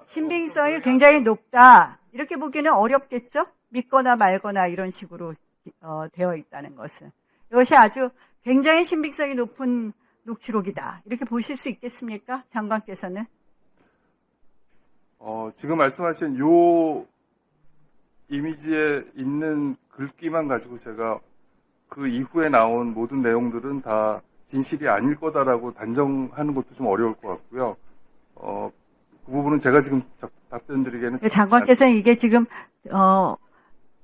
신빙성이 굉장히 높다. 이렇게 보기에는 어렵겠죠? 믿거나 말거나 이런 식으로 되어 있다는 것은. 이것이 아주 굉장히 신빙성이 높은 녹취록이다. 이렇게 보실 수 있겠습니까? 장관께서는? 지금 말씀하신 요 이미지에 있는 글귀만 가지고 제가 그 이후에 나온 모든 내용들은 다 진실이 아닐 거다라고 단정하는 것도 좀 어려울 것 같고요. 그 부분은 제가 지금 답변 드리기에는. 장관께서는 이게 지금,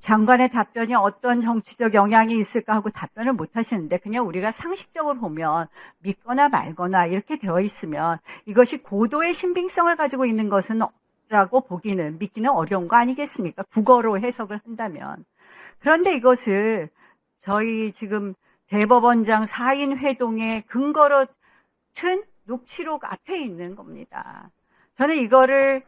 장관의 답변이 어떤 정치적 영향이 있을까 하고 답변을 못 하시는데 그냥 우리가 상식적으로 보면 믿거나 말거나 이렇게 되어 있으면 이것이 고도의 신빙성을 가지고 있는 것은 라고 믿기는 어려운 거 아니겠습니까? 국어로 해석을 한다면. 그런데 이것을 저희 지금 대법원장 4인 회동의 근거로 튼 녹취록 앞에 있는 겁니다. 저는 이거를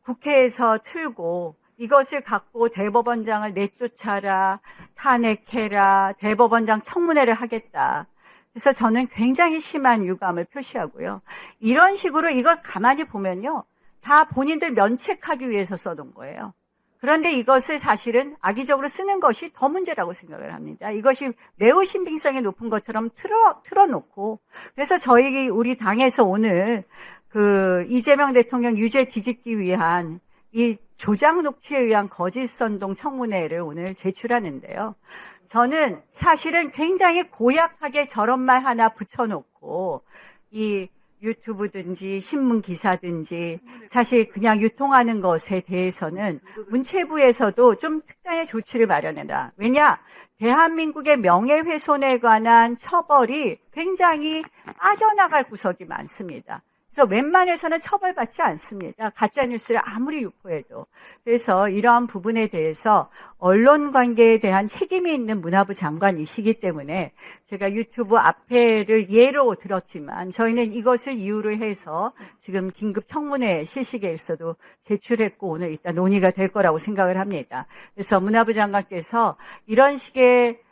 국회에서 틀고 이것을 갖고 대법원장을 내쫓아라, 탄핵해라, 대법원장 청문회를 하겠다. 그래서 저는 굉장히 심한 유감을 표시하고요. 이런 식으로 이걸 가만히 보면요. 다 본인들 면책하기 위해서 써둔 거예요. 그런데 이것을 사실은 악의적으로 쓰는 것이 더 문제라고 생각을 합니다. 이것이 매우 신빙성이 높은 것처럼 틀어놓고 그래서 우리 당에서 오늘 이재명 대통령 유죄 뒤집기 위한 이 조작 녹취에 의한 거짓 선동 청문회를 오늘 제출하는데요. 저는 사실은 굉장히 고약하게 저런 말 하나 붙여놓고 이 유튜브든지 신문 기사든지 사실 그냥 유통하는 것에 대해서는 문체부에서도 좀 특단의 조치를 마련해라. 왜냐? 대한민국의 명예훼손에 관한 처벌이 굉장히 빠져나갈 구석이 많습니다. 그래서 웬만해서는 처벌받지 않습니다. 가짜뉴스를 아무리 유포해도. 그래서 이러한 부분에 대해서 언론 관계에 대한 책임이 있는 문화부 장관이시기 때문에 제가 유튜브 앞에를 예로 들었지만 저희는 이것을 이유로 해서 지금 긴급 청문회 실시 계획서도 제출했고 오늘 일단 논의가 될 거라고 생각을 합니다. 그래서 문화부 장관께서 이런 식의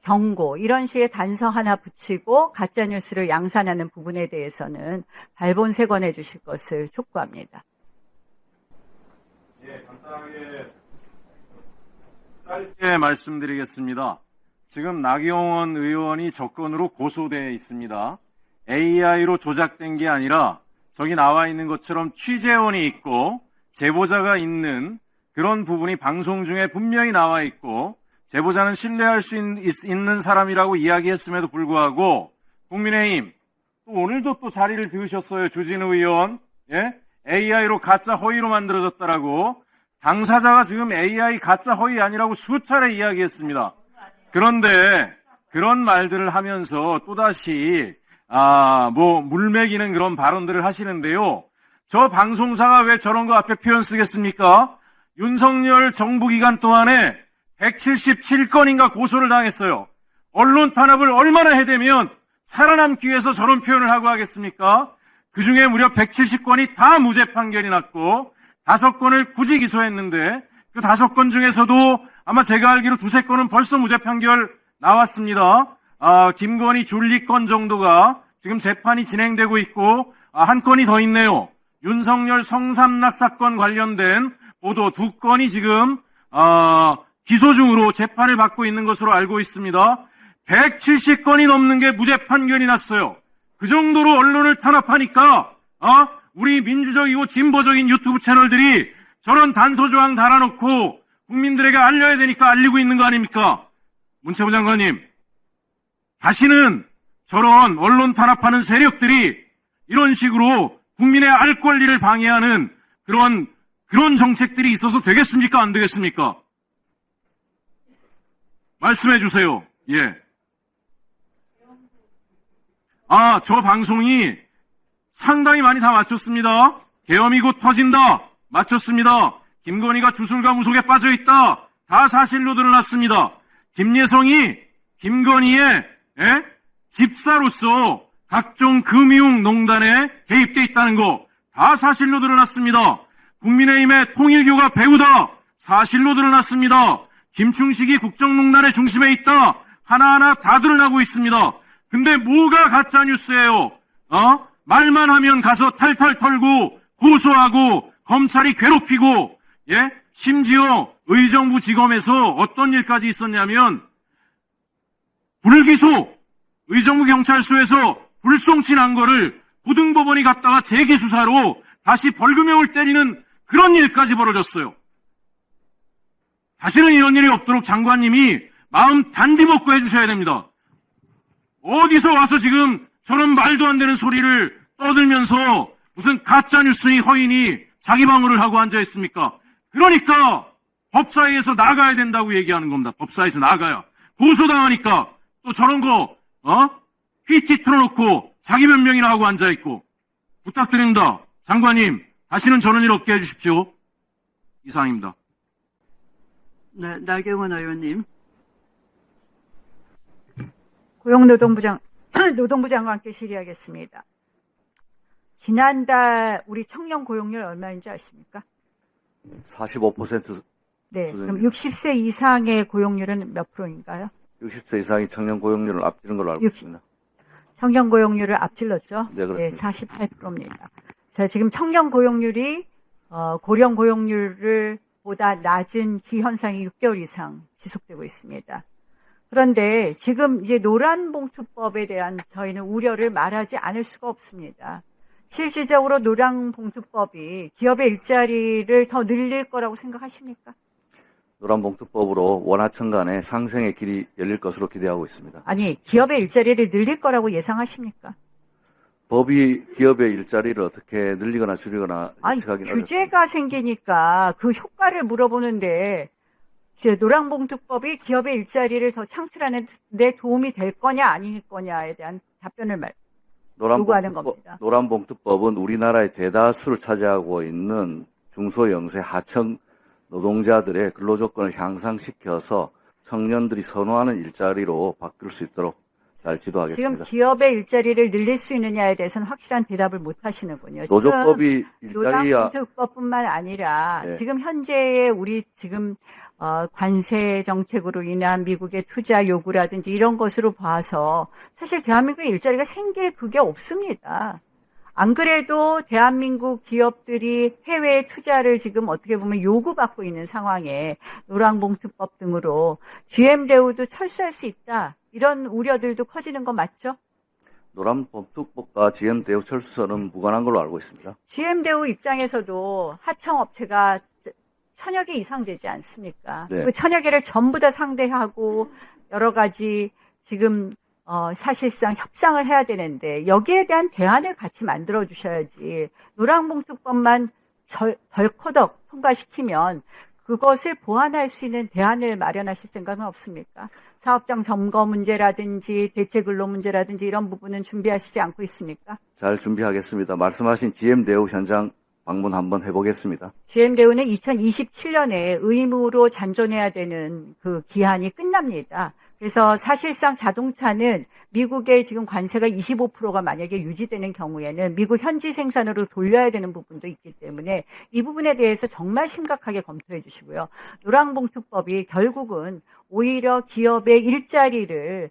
경고, 이런 식의 단서 하나 붙이고 가짜뉴스를 양산하는 부분에 대해서는 발본색원해 주실 것을 촉구합니다. 예, 간단하게 짧게 말씀드리겠습니다. 지금 나경원 의원이 접근으로 고소되어 있습니다. AI로 조작된 게 아니라 저기 나와 있는 것처럼 취재원이 있고 제보자가 있는 그런 부분이 방송 중에 분명히 나와 있고 제보자는 신뢰할 수 있는 사람이라고 이야기했음에도 불구하고 국민의힘 또 오늘도 또 자리를 비우셨어요. 주진우 의원. 예? AI로 가짜 허위로 만들어졌다라고. 당사자가 지금 AI 가짜 허위 아니라고 수차례 이야기했습니다. 그런데 그런 말들을 하면서 또다시 물매기는 그런 발언들을 하시는데요. 저 방송사가 왜 저런 거 앞에 표현 쓰겠습니까? 윤석열 정부 기간 동안에 177건인가 고소를 당했어요. 언론 탄압을 얼마나 해대면 살아남기 위해서 저런 표현을 하고 하겠습니까? 그중에 무려 170건이 다 무죄 판결이 났고 5건을 굳이 기소했는데 그 5건 중에서도 아마 제가 알기로 2-3건은 벌써 무죄 판결 나왔습니다. 김건희 줄리 건 정도가 지금 재판이 진행되고 있고 한 건이 더 있네요. 윤석열 성삼락 사건 관련된 보도 2건이 지금 기소 중으로 재판을 받고 있는 것으로 알고 있습니다. 170건이 넘는 게 무죄 판결이 났어요. 그 정도로 언론을 탄압하니까 우리 민주적이고 진보적인 유튜브 채널들이 저런 단서조항 달아놓고 국민들에게 알려야 되니까 알리고 있는 거 아닙니까? 문체부 장관님, 다시는 저런 언론 탄압하는 세력들이 이런 식으로 국민의 알 권리를 방해하는 그런 정책들이 있어서 되겠습니까? 안 되겠습니까? 말씀해 주세요. 예. 저 방송이 상당히 많이 다 맞췄습니다. 계엄이 곧 터진다. 맞췄습니다. 김건희가 주술과 무속에 빠져있다. 다 사실로 드러났습니다. 김예성이 김건희의 집사로서 각종 금융 농단에 개입돼 있다는 거 다 사실로 드러났습니다. 국민의힘의 통일교가 배우다. 사실로 드러났습니다. 김충식이 국정농단의 중심에 있다. 하나하나 다 드러나고 있습니다. 근데 뭐가 가짜뉴스예요? 말만 하면 가서 탈탈 털고 고소하고 검찰이 괴롭히고 심지어 의정부 지검에서 어떤 일까지 있었냐면 불기소 의정부 경찰서에서 불송치 난 거를 고등법원이 갔다가 재기수사로 다시 벌금형을 때리는 그런 일까지 벌어졌어요. 다시는 이런 일이 없도록 장관님이 마음 단디 먹고 해주셔야 됩니다. 어디서 와서 지금 저런 말도 안 되는 소리를 떠들면서 무슨 가짜뉴스니 허위니 자기 방어를 하고 앉아있습니까? 그러니까 법사위에서 나가야 된다고 얘기하는 겁니다. 법사위에서 나가야. 고소당하니까 또 저런 거 PT 틀어놓고 자기 변명이나 하고 앉아있고. 부탁드립니다. 장관님, 다시는 저런 일 없게 해주십시오. 이상입니다. 네, 나경원 의원님. 노동부 장관께 질의하겠습니다. 지난달 우리 청년 고용률 얼마인지 아십니까? 45% 네, 수준입니다. 그럼 60세 이상의 고용률은 몇 프로인가요? 60세 이상이 청년 고용률을 앞지른 걸로 알고 60. 있습니다. 청년 고용률을 앞질렀죠? 네, 그렇습니다. 48%입니다. 자, 지금 청년 고용률이 고령 고용률을 보다 낮은 기현상이 6개월 이상 지속되고 있습니다. 그런데 지금 이제 노란봉투법에 대한 저희는 우려를 말하지 않을 수가 없습니다. 실질적으로 노란봉투법이 기업의 일자리를 더 늘릴 거라고 생각하십니까? 노란봉투법으로 원하청 간의 상생의 길이 열릴 것으로 기대하고 있습니다. 아니, 기업의 일자리를 늘릴 거라고 예상하십니까? 법이 기업의 일자리를 어떻게 늘리거나 줄이거나 아니, 예측하기는 규제가 생기니까 그 효과를 물어보는데 이제 노란봉투법이 기업의 일자리를 더 창출하는 데 도움이 될 거냐 아닐 거냐에 대한 답변을 요구하는 겁니다. 노란봉투법은 우리나라의 대다수를 차지하고 있는 중소영세 하청 노동자들의 근로조건을 향상시켜서 청년들이 선호하는 일자리로 바뀔 수 있도록 잘 지도하겠습니다. 지금 기업의 일자리를 늘릴 수 있느냐에 대해서는 확실한 대답을 못 하시는군요. 노조법이 일자리야 노란봉투법뿐만 아니라 네. 지금 현재의 우리 지금 관세 정책으로 인한 미국의 투자 요구라든지 이런 것으로 봐서 사실 대한민국에 일자리가 생길 그게 없습니다. 안 그래도 대한민국 기업들이 해외 투자를 지금 어떻게 보면 요구받고 있는 상황에 노란봉투법 등으로 GM대우도 철수할 수 있다. 이런 우려들도 커지는 거 맞죠? 노란봉투법과 GM대우 철수는 무관한 걸로 알고 있습니다. GM대우 입장에서도 하청업체가 1000여 개 이상 되지 않습니까? 네. 그 1000여 개를 전부 다 상대하고 여러 가지 지금 사실상 협상을 해야 되는데 여기에 대한 대안을 같이 만들어 주셔야지 노란봉투법만 덜커덕 통과시키면 그것을 보완할 수 있는 대안을 마련하실 생각은 없습니까? 사업장 점거 문제라든지 대체 근로 문제라든지 이런 부분은 준비하시지 않고 있습니까? 잘 준비하겠습니다. 말씀하신 GM대우 현장 방문 한번 해보겠습니다. GM대우는 2027년에 의무로 잔존해야 되는 그 기한이 끝납니다. 그래서 사실상 자동차는 미국의 지금 관세가 25%가 만약에 유지되는 경우에는 미국 현지 생산으로 돌려야 되는 부분도 있기 때문에 이 부분에 대해서 정말 심각하게 검토해 주시고요. 노란봉투법이 결국은 오히려 기업의 일자리를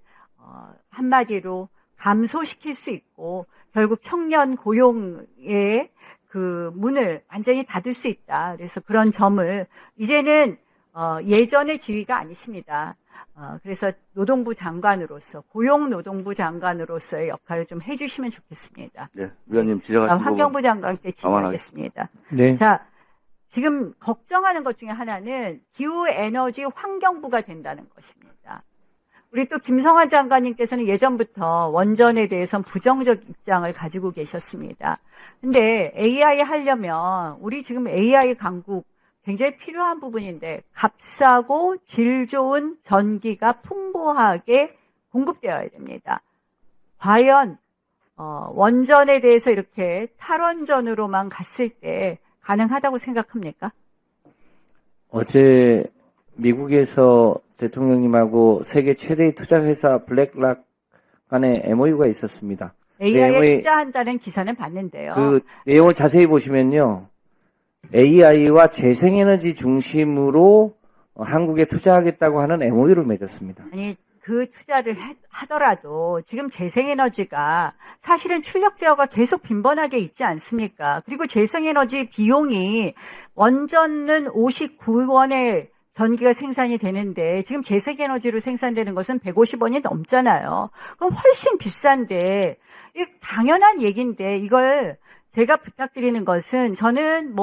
한마디로 감소시킬 수 있고 결국 청년 고용의 그 문을 완전히 닫을 수 있다. 그래서 그런 점을 이제는 예전의 지위가 아니십니다. 그래서 노동부 장관으로서 고용노동부 장관으로서의 역할을 좀 해주시면 좋겠습니다. 네, 위원님 지적하신 부분 환경부 장관께 질문하겠습니다. 네. 자, 지금 걱정하는 것 중에 하나는 기후에너지 환경부가 된다는 것입니다. 우리 또 김성환 장관님께서는 예전부터 원전에 대해서는 부정적 입장을 가지고 계셨습니다. 근데 AI 하려면 우리 지금 AI 강국 굉장히 필요한 부분인데 값싸고 질 좋은 전기가 풍부하게 공급되어야 됩니다. 과연 원전에 대해서 이렇게 탈원전으로만 갔을 때 가능하다고 생각합니까? 어제 미국에서 대통령님하고 세계 최대의 투자회사 블랙락 간의 MOU가 있었습니다. AI에 투자한다는 기사는 봤는데요. 그 내용을 자세히 보시면요. AI와 재생에너지 중심으로 한국에 투자하겠다고 하는 MOU를 맺었습니다. 아니, 그 투자를 하더라도 지금 재생에너지가 사실은 출력 제어가 계속 빈번하게 있지 않습니까? 그리고 재생에너지 비용이 원전은 59원에 전기가 생산이 되는데 지금 재생에너지로 생산되는 것은 150원이 넘잖아요. 그럼 훨씬 비싼데 당연한 얘기인데 이걸 제가 부탁드리는 것은 저는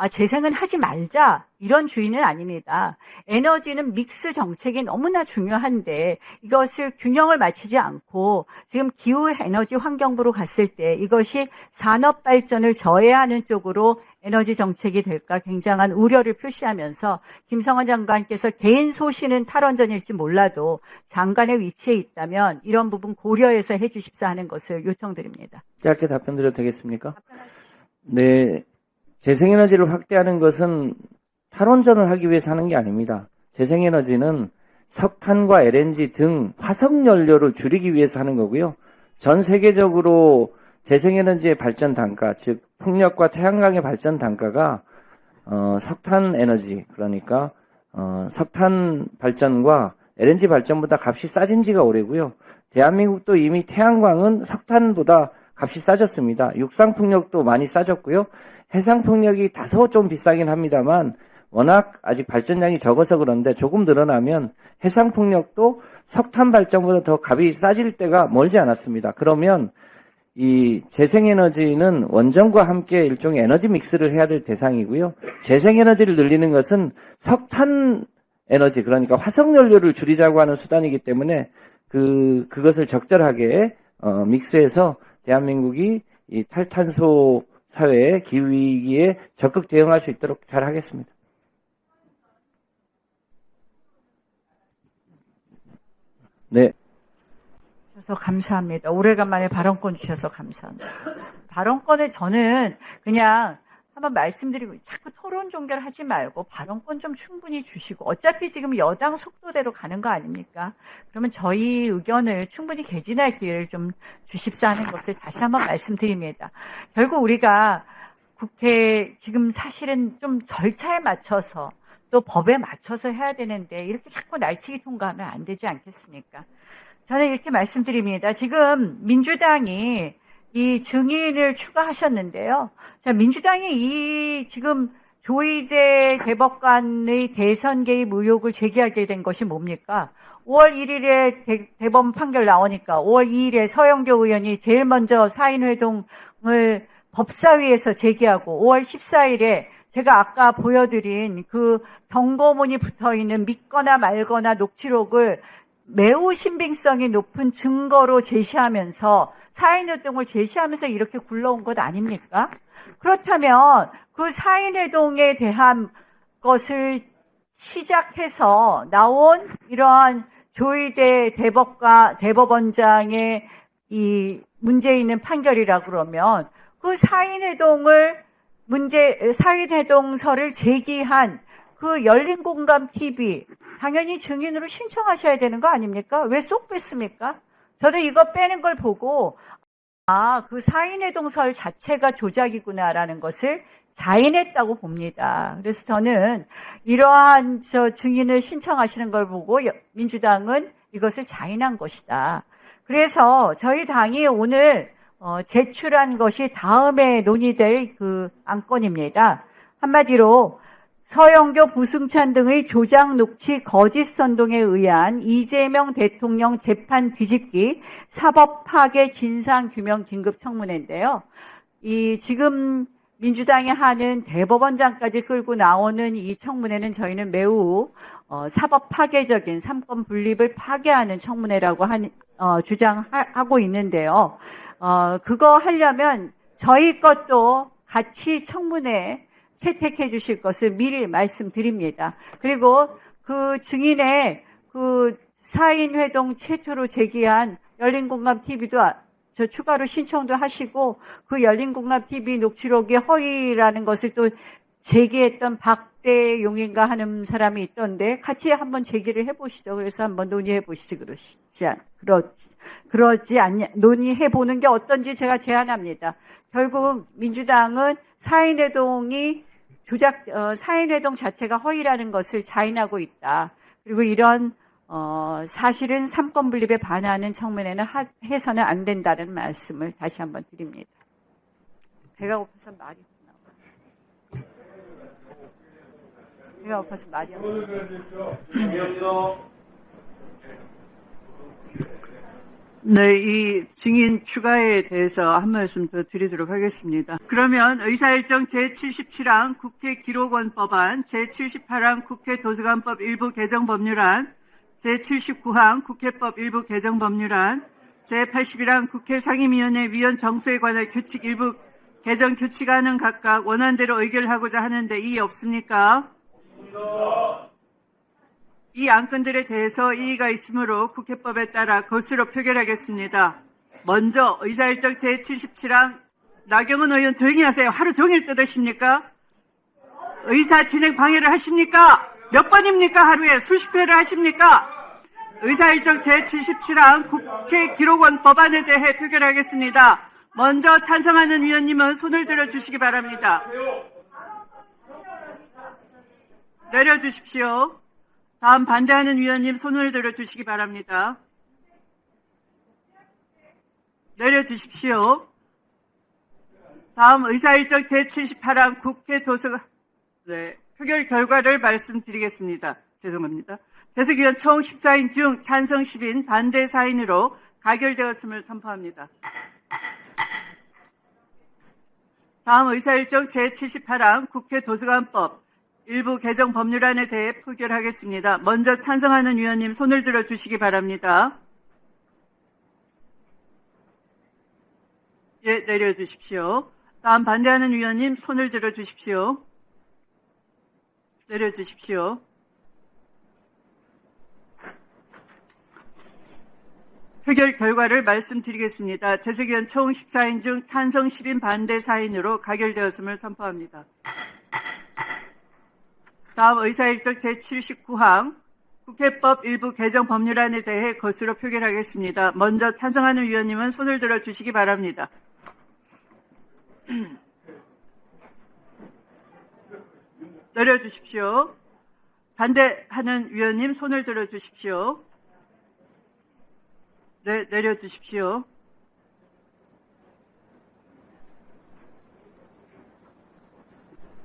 재생은 하지 말자 이런 주의는 아닙니다. 에너지는 믹스 정책이 너무나 중요한데 이것을 균형을 맞추지 않고 지금 기후 에너지 환경부로 갔을 때 이것이 산업 발전을 저해하는 쪽으로 에너지 정책이 될까 굉장한 우려를 표시하면서 김성환 장관께서 개인 소신은 탈원전일지 몰라도 장관의 위치에 있다면 이런 부분 고려해서 해 주십사 하는 것을 요청드립니다. 짧게 답변 드려도 되겠습니까? 네. 재생에너지를 확대하는 것은 탈원전을 하기 위해서 하는 게 아닙니다. 재생에너지는 석탄과 LNG 등 화석연료를 줄이기 위해서 하는 거고요. 전 세계적으로 재생에너지의 발전 단가, 즉 풍력과 태양광의 발전 단가가 석탄 에너지, 그러니까 석탄 발전과 LNG 발전보다 값이 싸진 지가 오래고요. 대한민국도 이미 태양광은 석탄보다 값이 싸졌습니다. 육상 풍력도 많이 싸졌고요. 해상 풍력이 다소 좀 비싸긴 합니다만 워낙 아직 발전량이 적어서 그런데 조금 늘어나면 해상 풍력도 석탄 발전보다 더 값이 싸질 때가 멀지 않았습니다. 그러면 이 재생에너지는 원전과 함께 일종의 에너지 믹스를 해야 될 대상이고요. 재생에너지를 늘리는 것은 석탄 에너지, 그러니까 화석연료를 줄이자고 하는 수단이기 때문에 그것을 적절하게 믹스해서 대한민국이 이 탈탄소 사회의 기후위기에 적극 대응할 수 있도록 잘 하겠습니다. 네. 주셔서 감사합니다. 오래간만에 발언권 주셔서 감사합니다. 발언권에 저는 그냥 한번 말씀드리고 자꾸 토론 종결 하지 말고 발언권 좀 충분히 주시고 어차피 지금 여당 속도대로 가는 거 아닙니까? 그러면 저희 의견을 충분히 개진할 기회를 좀 주십사 하는 것을 다시 한번 말씀드립니다. 결국 우리가 국회 지금 사실은 좀 절차에 맞춰서 또 법에 맞춰서 해야 되는데 이렇게 자꾸 날치기 통과하면 안 되지 않겠습니까? 저는 이렇게 말씀드립니다. 지금 민주당이 이 증인을 추가하셨는데요. 자, 민주당이 이 지금 조희대 대법관의 대선 개입 의혹을 제기하게 된 것이 뭡니까? 5월 1일에 대법원 판결 나오니까 5월 2일에 서영교 의원이 제일 먼저 사인회동을 법사위에서 제기하고 5월 14일에 제가 아까 보여드린 그 경고문이 붙어있는 믿거나 말거나 녹취록을 매우 신빙성이 높은 증거로 제시하면서 사인회동을 제시하면서 이렇게 굴러온 것 아닙니까? 그렇다면 그 사인회동에 대한 것을 시작해서 나온 이러한 조희대 대법원장의 이 문제 있는 판결이라 그러면 그 사인회동서를 제기한 그 열린공감 TV 당연히 증인으로 신청하셔야 되는 거 아닙니까? 왜 쏙 뺐습니까? 저는 이거 빼는 걸 보고 그 사인회동설 자체가 조작이구나라는 것을 자인했다고 봅니다. 그래서 저는 이러한 증인을 신청하시는 걸 보고 민주당은 이것을 자인한 것이다. 그래서 저희 당이 오늘 제출한 것이 다음에 논의될 그 안건입니다. 한마디로 서영교, 부승찬 등의 조작, 녹취, 거짓 선동에 의한 이재명 대통령 재판 뒤집기 사법 파괴 진상 규명 긴급 청문회인데요. 이 지금 민주당이 하는 대법원장까지 끌고 나오는 이 청문회는 저희는 매우 사법 파괴적인 삼권 분립을 파괴하는 청문회라고 주장하고 있는데요. 그거 하려면 저희 것도 같이 청문회 채택해 주실 것을 미리 말씀드립니다. 그리고 그 증인의 그 사인회동 최초로 제기한 열린공감TV도 저 추가로 신청도 하시고 그 열린공감TV 녹취록이 허위라는 것을 또 제기했던 박대용인가 하는 사람이 있던데 같이 한번 제기를 해보시죠. 그래서 한번 논의해 보시지 그러지 않냐, 논의해 보는 게 어떤지 제가 제안합니다. 결국 민주당은 사인회동 자체가 허위라는 것을 자인하고 있다. 그리고 이런 사실은 삼권 분립에 반하는 청문회는 해서는 안 된다는 말씀을 다시 한번 드립니다. 배가 고파서 말이 나와요. 배가 고파서 말이 안 나와요. 네, 이 증인 추가에 대해서 한 말씀 더 드리도록 하겠습니다. 그러면 의사일정 제77항 국회 기록원 법안, 제78항 국회 도서관법 일부 개정 법률안, 제79항 국회법 일부 개정 법률안, 제81항 국회 상임위원회 위원 정수에 관한 규칙 일부 개정 규칙안은 각각 원안대로 의결하고자 하는데 이의 없습니까? 이 안건들에 대해서 이의가 있으므로 국회법에 따라 것으로 표결하겠습니다. 먼저 의사일정 제77항 나경원 의원 조용히 하세요. 하루 종일 떠드십니까? 의사 진행 방해를 하십니까? 몇 번입니까? 하루에 수십 회를 하십니까? 의사일정 제77항 국회 기록원 법안에 대해 표결하겠습니다. 먼저 찬성하는 위원님은 손을 들어주시기 바랍니다. 내려주십시오. 다음 반대하는 위원님 손을 들어주시기 바랍니다. 내려주십시오. 다음 의사일정 제78항 국회 도서관 표결 결과를 말씀드리겠습니다. 죄송합니다. 재석위원 총 14인 중 찬성 10인 반대 4인으로 가결되었음을 선포합니다. 다음 의사일정 제78항 국회 도서관법 일부 개정 법률안에 대해 표결하겠습니다. 먼저 찬성하는 위원님 손을 들어주시기 바랍니다. 예, 내려주십시오. 다음 반대하는 위원님 손을 들어주십시오. 내려주십시오. 표결 결과를 말씀드리겠습니다. 재석위원 총 14인 중 찬성 10인 반대 4인으로 가결되었음을 선포합니다. 다음 의사일정 제79항 국회법 일부 개정 법률안에 대해 것으로 표결하겠습니다. 먼저 찬성하는 위원님은 손을 들어주시기 바랍니다. 내려주십시오. 반대하는 위원님 손을 들어주십시오. 네, 내려주십시오.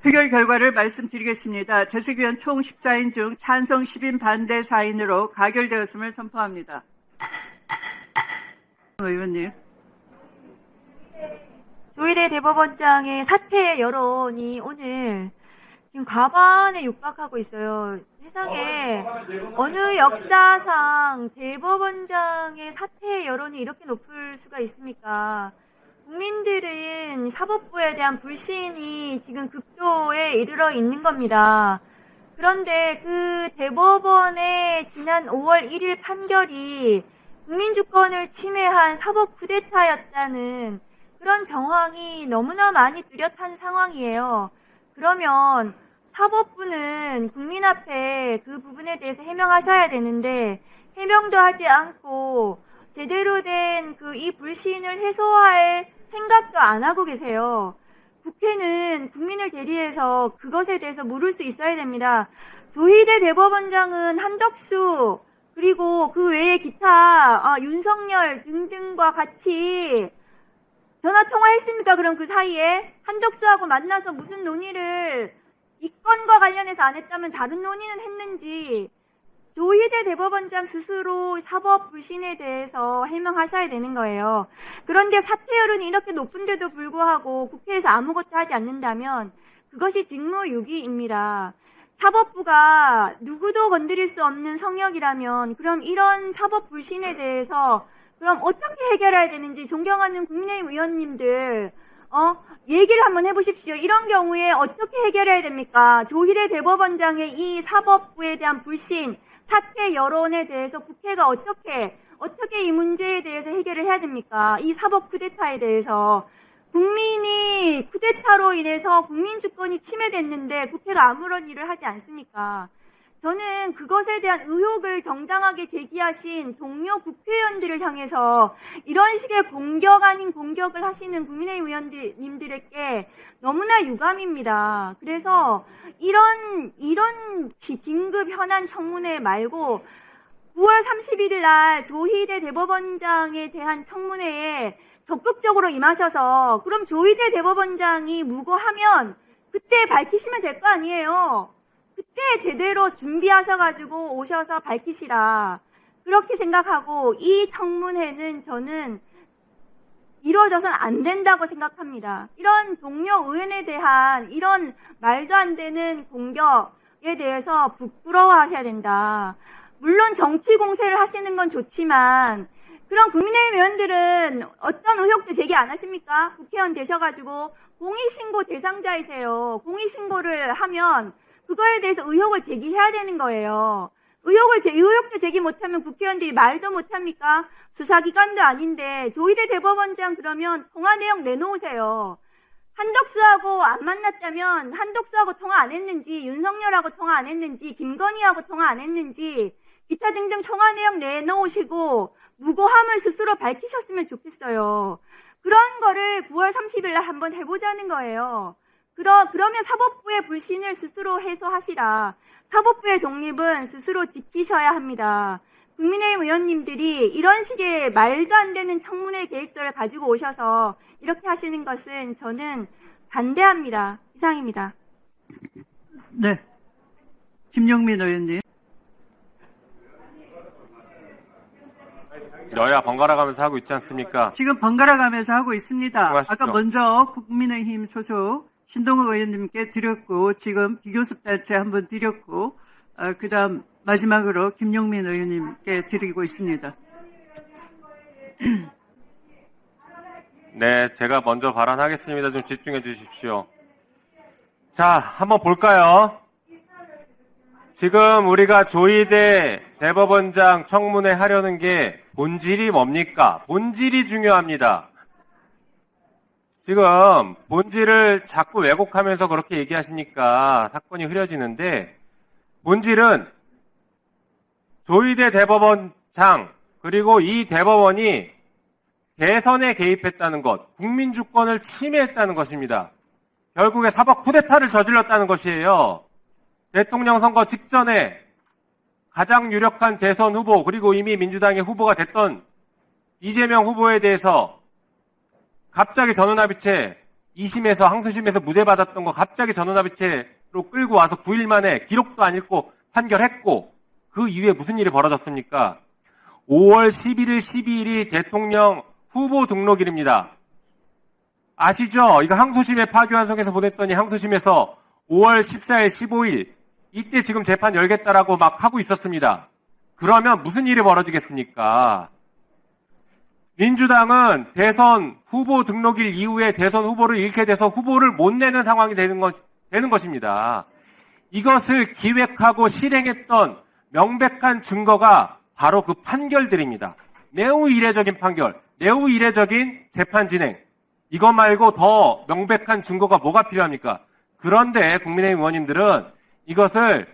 표결 결과를 말씀드리겠습니다. 재석위원 총 14인 중 찬성 10인 반대 4인으로 가결되었음을 선포합니다. 의원님. 조희대 대법원장의 사퇴 여론이 오늘 지금 과반에 육박하고 있어요. 세상에 어느 역사상 대법원장의 사퇴 여론이 이렇게 높을 수가 있습니까? 국민들은 사법부에 대한 불신이 지금 극도에 이르러 있는 겁니다. 그런데 그 대법원의 지난 5월 1일 판결이 국민주권을 침해한 사법 쿠데타였다는 그런 정황이 너무나 많이 뚜렷한 상황이에요. 그러면 사법부는 국민 앞에 그 부분에 대해서 해명하셔야 되는데 해명도 하지 않고 제대로 된 그 이 불신을 해소할 생각도 안 하고 계세요. 국회는 국민을 대리해서 그것에 대해서 물을 수 있어야 됩니다. 조희대 대법원장은 한덕수 그리고 그 외에 기타 윤석열 등등과 같이 전화 통화했습니까? 그럼 그 사이에 한덕수하고 만나서 무슨 논의를 이 건과 관련해서 안 했다면 다른 논의는 했는지 조희대 대법원장 스스로 사법 불신에 대해서 해명하셔야 되는 거예요. 그런데 사퇴 여론이 이렇게 높은데도 불구하고 국회에서 아무것도 하지 않는다면 그것이 직무유기입니다. 사법부가 누구도 건드릴 수 없는 성역이라면 그럼 이런 사법 불신에 대해서 그럼 어떻게 해결해야 되는지 존경하는 국민의힘 의원님들 얘기를 한번 해보십시오. 이런 경우에 어떻게 해결해야 됩니까? 조희대 대법원장의 이 사법부에 대한 불신, 사퇴 여론에 대해서 국회가 어떻게 이 문제에 대해서 해결을 해야 됩니까? 이 사법 쿠데타에 대해서. 국민이 쿠데타로 인해서 국민 주권이 침해됐는데 국회가 아무런 일을 하지 않습니까? 저는 그것에 대한 의혹을 정당하게 제기하신 동료 국회의원들을 향해서 이런 식의 공격 아닌 공격을 하시는 국민의힘 의원님들에게 너무나 유감입니다. 그래서 이런 긴급 현안 청문회 말고 9월 31일 날 조희대 대법원장에 대한 청문회에 적극적으로 임하셔서 그럼 조희대 대법원장이 무고하면 그때 밝히시면 될 거 아니에요. 그때 제대로 준비하셔가지고 오셔서 밝히시라. 그렇게 생각하고 이 청문회는 저는 이루어져서는 안 된다고 생각합니다. 이런 동료 의원에 대한 이런 말도 안 되는 공격에 대해서 부끄러워하셔야 된다. 물론 정치 공세를 하시는 건 좋지만 그런 국민의힘 의원들은 어떤 의혹도 제기 안 하십니까? 국회의원 되셔가지고 공익신고 대상자이세요. 공익신고를 하면 그거에 대해서 의혹을 제기해야 되는 거예요. 의혹도 제기 못하면 국회의원들이 말도 못합니까? 수사기관도 아닌데 조희대 대법원장 그러면 통화 내용 내놓으세요. 한덕수하고 안 만났다면 한덕수하고 통화 안 했는지, 윤석열하고 통화 안 했는지, 김건희하고 통화 안 했는지 기타 등등 통화 내용 내놓으시고 무고함을 스스로 밝히셨으면 좋겠어요. 그런 거를 9월 30일 날 한번 해보자는 거예요. 그러면 사법부의 불신을 스스로 해소하시라. 사법부의 독립은 스스로 지키셔야 합니다. 국민의힘 의원님들이 이런 식의 말도 안 되는 청문회 계획서를 가지고 오셔서 이렇게 하시는 것은 저는 반대합니다. 이상입니다. 네. 김용민 의원님. 여야 번갈아 가면서 하고 있지 않습니까? 지금 번갈아 가면서 하고 있습니다. 수고하십시오. 아까 먼저 국민의힘 소속 신동욱 의원님께 드렸고, 지금 비교섭 단체 한번 드렸고, 그 다음 마지막으로 김용민 의원님께 드리고 있습니다. 네, 제가 먼저 발언하겠습니다. 좀 집중해 주십시오. 자, 한번 볼까요? 지금 우리가 조희대 대법원장 청문회 하려는 게 본질이 뭡니까? 본질이 중요합니다. 지금 본질을 자꾸 왜곡하면서 그렇게 얘기하시니까 사건이 흐려지는데, 본질은 조희대 대법원장 그리고 이 대법원이 대선에 개입했다는 것, 국민주권을 침해했다는 것입니다. 결국에 사법 쿠데타를 저질렀다는 것이에요. 대통령 선거 직전에 가장 유력한 대선 후보, 그리고 이미 민주당의 후보가 됐던 이재명 후보에 대해서 갑자기 전원합의체 2심에서 항소심에서 무죄 받았던 거 갑자기 전원합의체로 끌고 와서 9일 만에 기록도 안 읽고 판결했고, 그 이후에 무슨 일이 벌어졌습니까? 5월 11일, 12일이 대통령 후보 등록일입니다. 아시죠? 이거 항소심에 파기환송해서 보냈더니 항소심에서 5월 14일, 15일 이때 지금 재판 열겠다라고 막 하고 있었습니다. 그러면 무슨 일이 벌어지겠습니까? 민주당은 대선 후보 등록일 이후에 대선 후보를 잃게 돼서 후보를 못 내는 상황이 되는 것입니다. 이것을 기획하고 실행했던 명백한 증거가 바로 그 판결들입니다. 매우 이례적인 판결, 매우 이례적인 재판 진행. 이것 말고 더 명백한 증거가 뭐가 필요합니까? 그런데 국민의힘 의원님들은 이것을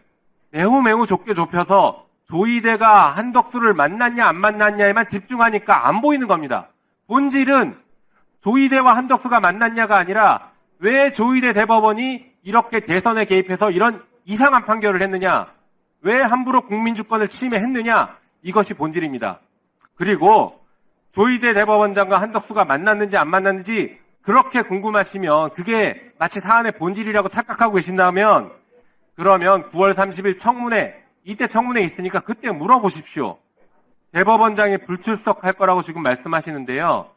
매우 좁게 좁혀서 조희대가 한덕수를 만났냐 안 만났냐에만 집중하니까 안 보이는 겁니다. 본질은 조희대와 한덕수가 만났냐가 아니라 왜 조희대 대법원이 이렇게 대선에 개입해서 이런 이상한 판결을 했느냐, 왜 함부로 국민주권을 침해했느냐, 이것이 본질입니다. 그리고 조희대 대법원장과 한덕수가 만났는지 안 만났는지 그렇게 궁금하시면, 그게 마치 사안의 본질이라고 착각하고 계신다면, 그러면 9월 30일 청문회, 이때 청문회 있으니까 그때 물어보십시오. 대법원장이 불출석할 거라고 지금 말씀하시는데요.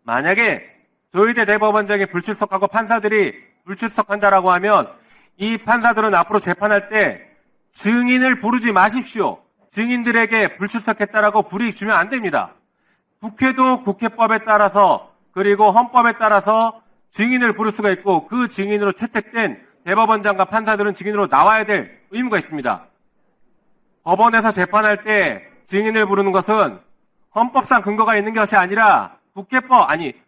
만약에 조희대 대법원장이 불출석하고 판사들이 불출석한다라고 하면 이 판사들은 앞으로 재판할 때 증인을 부르지 마십시오. 증인들에게 불출석했다라고 불이익 주면 안 됩니다. 국회도 국회법에 따라서 그리고 헌법에 따라서 증인을 부를 수가 있고, 그 증인으로 채택된 대법원장과 판사들은 증인으로 나와야 될 의무가 있습니다. 법원에서 재판할 때 증인을 부르는 것은 헌법상 근거가 있는 것이 아니라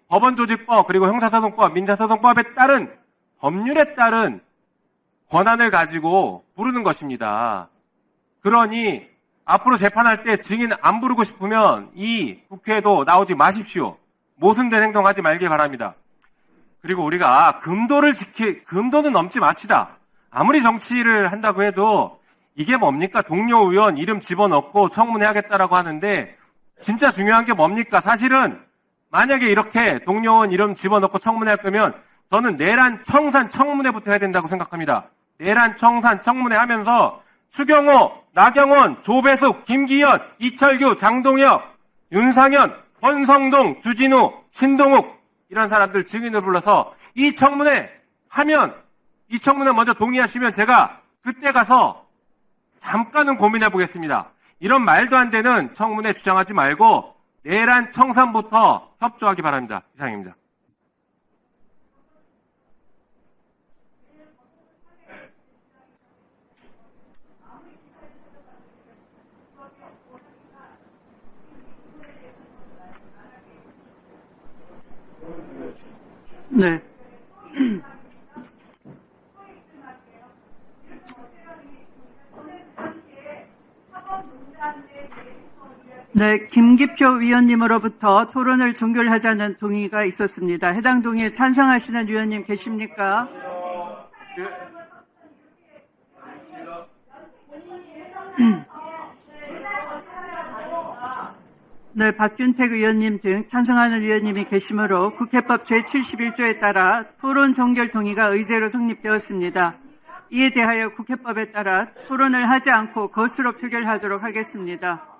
법원조직법 그리고 형사소송법, 민사소송법에 따른 법률에 따른 권한을 가지고 부르는 것입니다. 그러니 앞으로 재판할 때 증인 안 부르고 싶으면 이 국회에도 나오지 마십시오. 모순된 행동하지 말길 바랍니다. 그리고 우리가 금도는 넘지 맙시다. 아무리 정치를 한다고 해도 이게 뭡니까? 동료 의원 이름 집어넣고 청문회하겠다라고 하는데, 진짜 중요한 게 뭡니까? 사실은 만약에 이렇게 동료 의원 이름 집어넣고 청문회할 거면 저는 내란 청산 청문회부터 해야 된다고 생각합니다. 내란 청산 청문회 하면서 추경호 나경원, 조배숙, 김기현, 이철규, 장동혁, 윤상현, 권성동, 주진우, 신동욱 이런 사람들 증인을 불러서 이 청문회 하면 이 청문회 먼저 동의하시면 제가 그때 가서 잠깐은 고민해 보겠습니다. 이런 말도 안 되는 청문회 주장하지 말고 내란 청산부터 협조하기 바랍니다. 이상입니다. 네. 네, 김기표 위원님으로부터 토론을 종결하자는 동의가 있었습니다. 해당 동의에 찬성하시는 위원님 계십니까? 네, 박균택 의원님 등 찬성하는 위원님이 계시므로 국회법 제71조에 따라 토론 종결 동의가 의제로 성립되었습니다. 이에 대하여 국회법에 따라 토론을 하지 않고 거수로 표결하도록 하겠습니다.